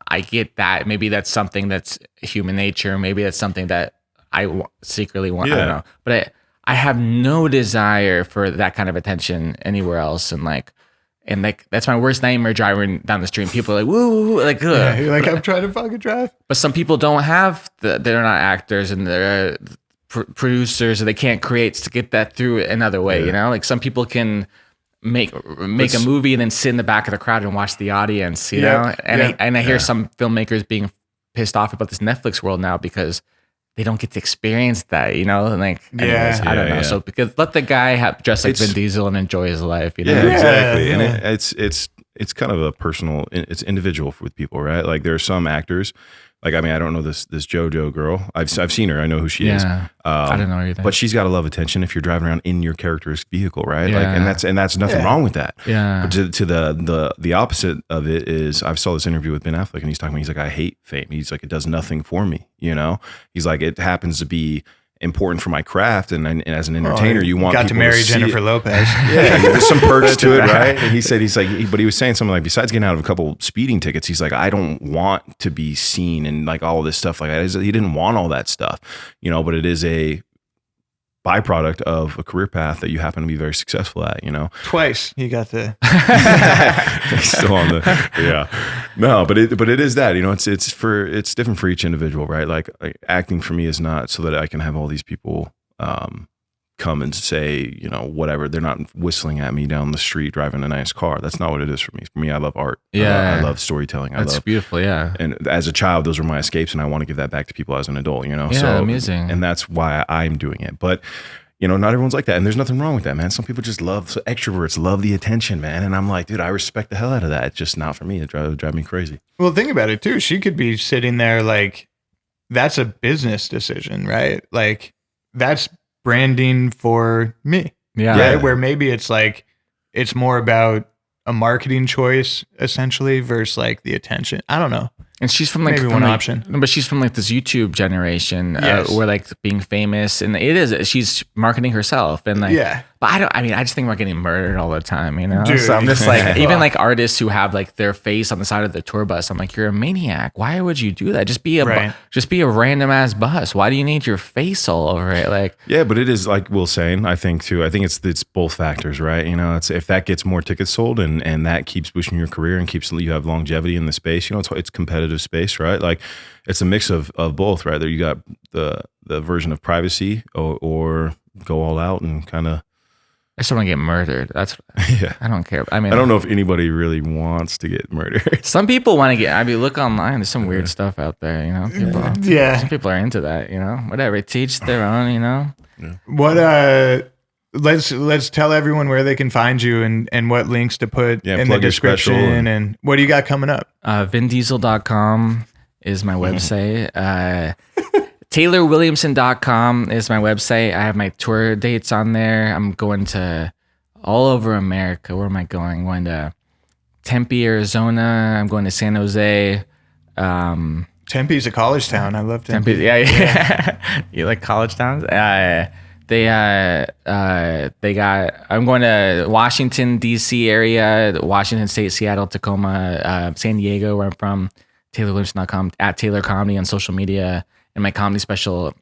I get that. Maybe that's something that's human nature. Maybe that's something that I secretly want. I don't know. But I have no desire for that kind of attention anywhere else. And that's my worst nightmare, driving down the street. And people are like, woo, like, ugh. Yeah, you're like, I'm trying to fucking drive. But some people don't have they're not actors, and they're producers, or they can't create to get that through another way. You know, like some people can make a movie and then sit in the back of the crowd and watch the audience, you know? And I hear some filmmakers being pissed off about this Netflix world now because they don't get to experience that, you know? And like, anyways, I don't know. So because let the guy dress like Vin Diesel and enjoy his life, you know? Yeah, exactly. And it's kind of a personal, it's individual with people, right? Like there are some actors, like, I mean, I don't know this JoJo girl. I've seen her. I know who she is. I don't know either. But she's got to love attention if you're driving around in your character's vehicle, right? Like, and that's nothing wrong with that. Yeah. But to the opposite of it is, I saw this interview with Ben Affleck, and he's talking about, he's like, I hate fame. He's like, it does nothing for me, you know? He's like, it happens to be important for my craft, and as an entertainer, you want got people to marry see Jennifer it. Lopez. Yeah, there's some perks to it, right? And but he was saying something like, besides getting out of a couple speeding tickets, he's like, I don't want to be seen and like all of this stuff like that. He didn't want all that stuff, you know, but it is a byproduct of a career path that you happen to be very successful at, you know. Twice he got the still on the no, but it is that, you know, it's different for each individual, right? Like acting for me is not so that I can have all these people come and say, you know, whatever. They're not whistling at me down the street driving a nice car. That's not what it is for me. For me, I love art. I love storytelling. That's beautiful. Yeah. And as a child, those were my escapes, and I want to give that back to people as an adult, you know? Yeah, so amazing. And that's why I'm doing it. But, you know, not everyone's like that. And there's nothing wrong with that, man. Some people just extroverts love the attention, man. And I'm like, dude, I respect the hell out of that. It's just not for me. It drive me crazy. Well, think about it too. She could be sitting there like, that's a business decision, right? Like that's branding for me. Yeah. Right? Where maybe it's like, it's more about a marketing choice essentially versus like the attention. I don't know. And she's from like maybe one option, but she's from like this YouTube generation where like being famous, and she's marketing herself, and like, but I just think we're getting murdered all the time, you know? Dude. So I'm just like, even like artists who have like their face on the side of the tour bus, I'm like, you're a maniac. Why would you do that? Just be a random ass bus. Why do you need your face all over it? Like, yeah, but it is like Will's saying, I think it's both factors, right? You know, it's if that gets more tickets sold and that keeps boosting your career and keeps you have longevity in the space, you know, it's competitive space, right? Like it's a mix of both, right? There you got the version of privacy or go all out and kind of I just want to get murdered. That's Yeah. I don't care. I mean, I don't know if anybody really wants to get murdered. some people want to get. I mean, look online. There's some weird stuff out there. You know, some people are into that. You know, whatever. Teach their own. You know. What let's tell everyone where they can find you and what links to put in the description and what do you got coming up? VinDiesel.com is my website. TaylorWilliamson.com is my website. I have my tour dates on there. I'm going to all over America. Where am I going? I'm going to Tempe, Arizona. I'm going to San Jose. Tempe's a college town. I love Tempe. Yeah. You like college towns? I'm going to Washington, D.C. area, Washington State, Seattle, Tacoma, San Diego, where I'm from. TaylorWilliamson.com, at Taylor Comedy on social media. And my comedy special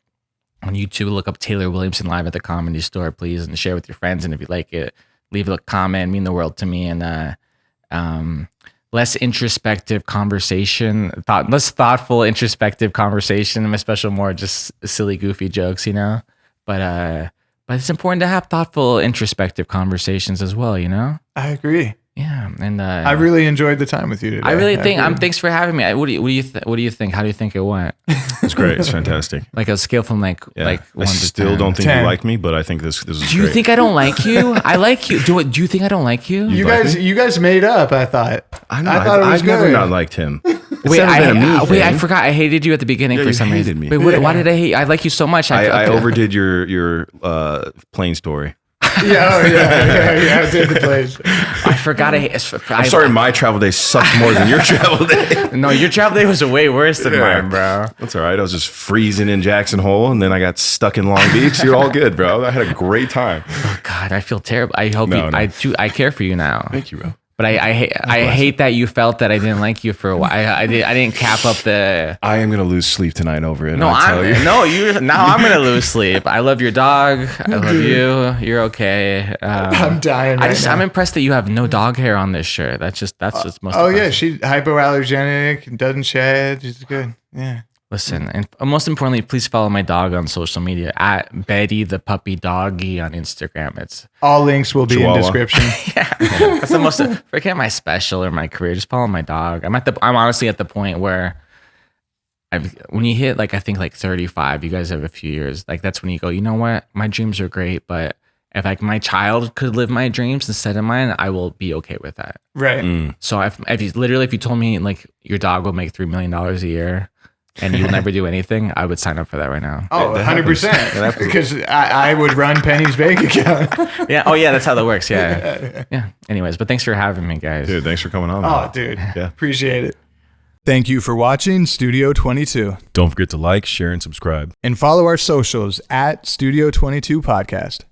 on YouTube, look up Taylor Williamson live at the Comedy Store, please, and share with your friends. And if you like it, leave a comment, mean the world to me. And less introspective conversation, less thoughtful, introspective conversation. My special more just silly, goofy jokes, you know. But it's important to have thoughtful, introspective conversations as well, you know. I agree. Yeah, and I really enjoyed the time with you today. I really think. Thanks for having me. What do you think? How do you think it went? It's great. It's fantastic. Like a scale from like 1 to 10. I still don't think 10. You like me, but I think this is. Do you great. think I don't like you? I like you. Do you think I don't like you? You guys made up. I thought. I thought it was good. I've never not liked him. Wait, I forgot. I hated you at the beginning for some reason. Me. Wait, why did I hate you? I like you so much. I overdid your plane story. Yeah, I did the place. I forgot. I'm sorry, my travel day sucked more than your travel day. No, your travel day was way worse than mine, bro. That's all right. I was just freezing in Jackson Hole, and then I got stuck in Long Beach. You're all good, bro. I had a great time. Oh God, I feel terrible. I hope I care for you now. Thank you, bro. But I hate that you felt that I didn't like you for a while. I didn't cap up the. I am gonna lose sleep tonight over it. No, I'm gonna lose sleep. I love your dog. I love you. You're okay. I'm dying. I'm impressed that you have no dog hair on this shirt. That's just most. Oh yeah, she's hypoallergenic, doesn't shed. She's good. Yeah. Listen, and most importantly, please follow my dog on social media at Betty the Puppy Doggy on Instagram. It's all links will be in description. Yeah, that's the most. Forget my special or my career. Just follow my dog. I'm honestly at the point where when you hit I think 35, you guys have a few years. Like that's when you go, you know what? My dreams are great, but if my child could live my dreams instead of mine, I will be okay with that. Right. So if you told me your dog will make $3 million a year. And you'll never do anything, I would sign up for that right now. Oh, 100%. Because I would run Penny's bank account. Yeah. Oh, yeah. That's how that works. Yeah. Yeah. Anyways, but thanks for having me, guys. Dude, thanks for coming on. Oh, dude. Yeah. Appreciate it. Thank you for watching Studio 22. Don't forget to like, share, and subscribe. And follow our socials at Studio 22 Podcast.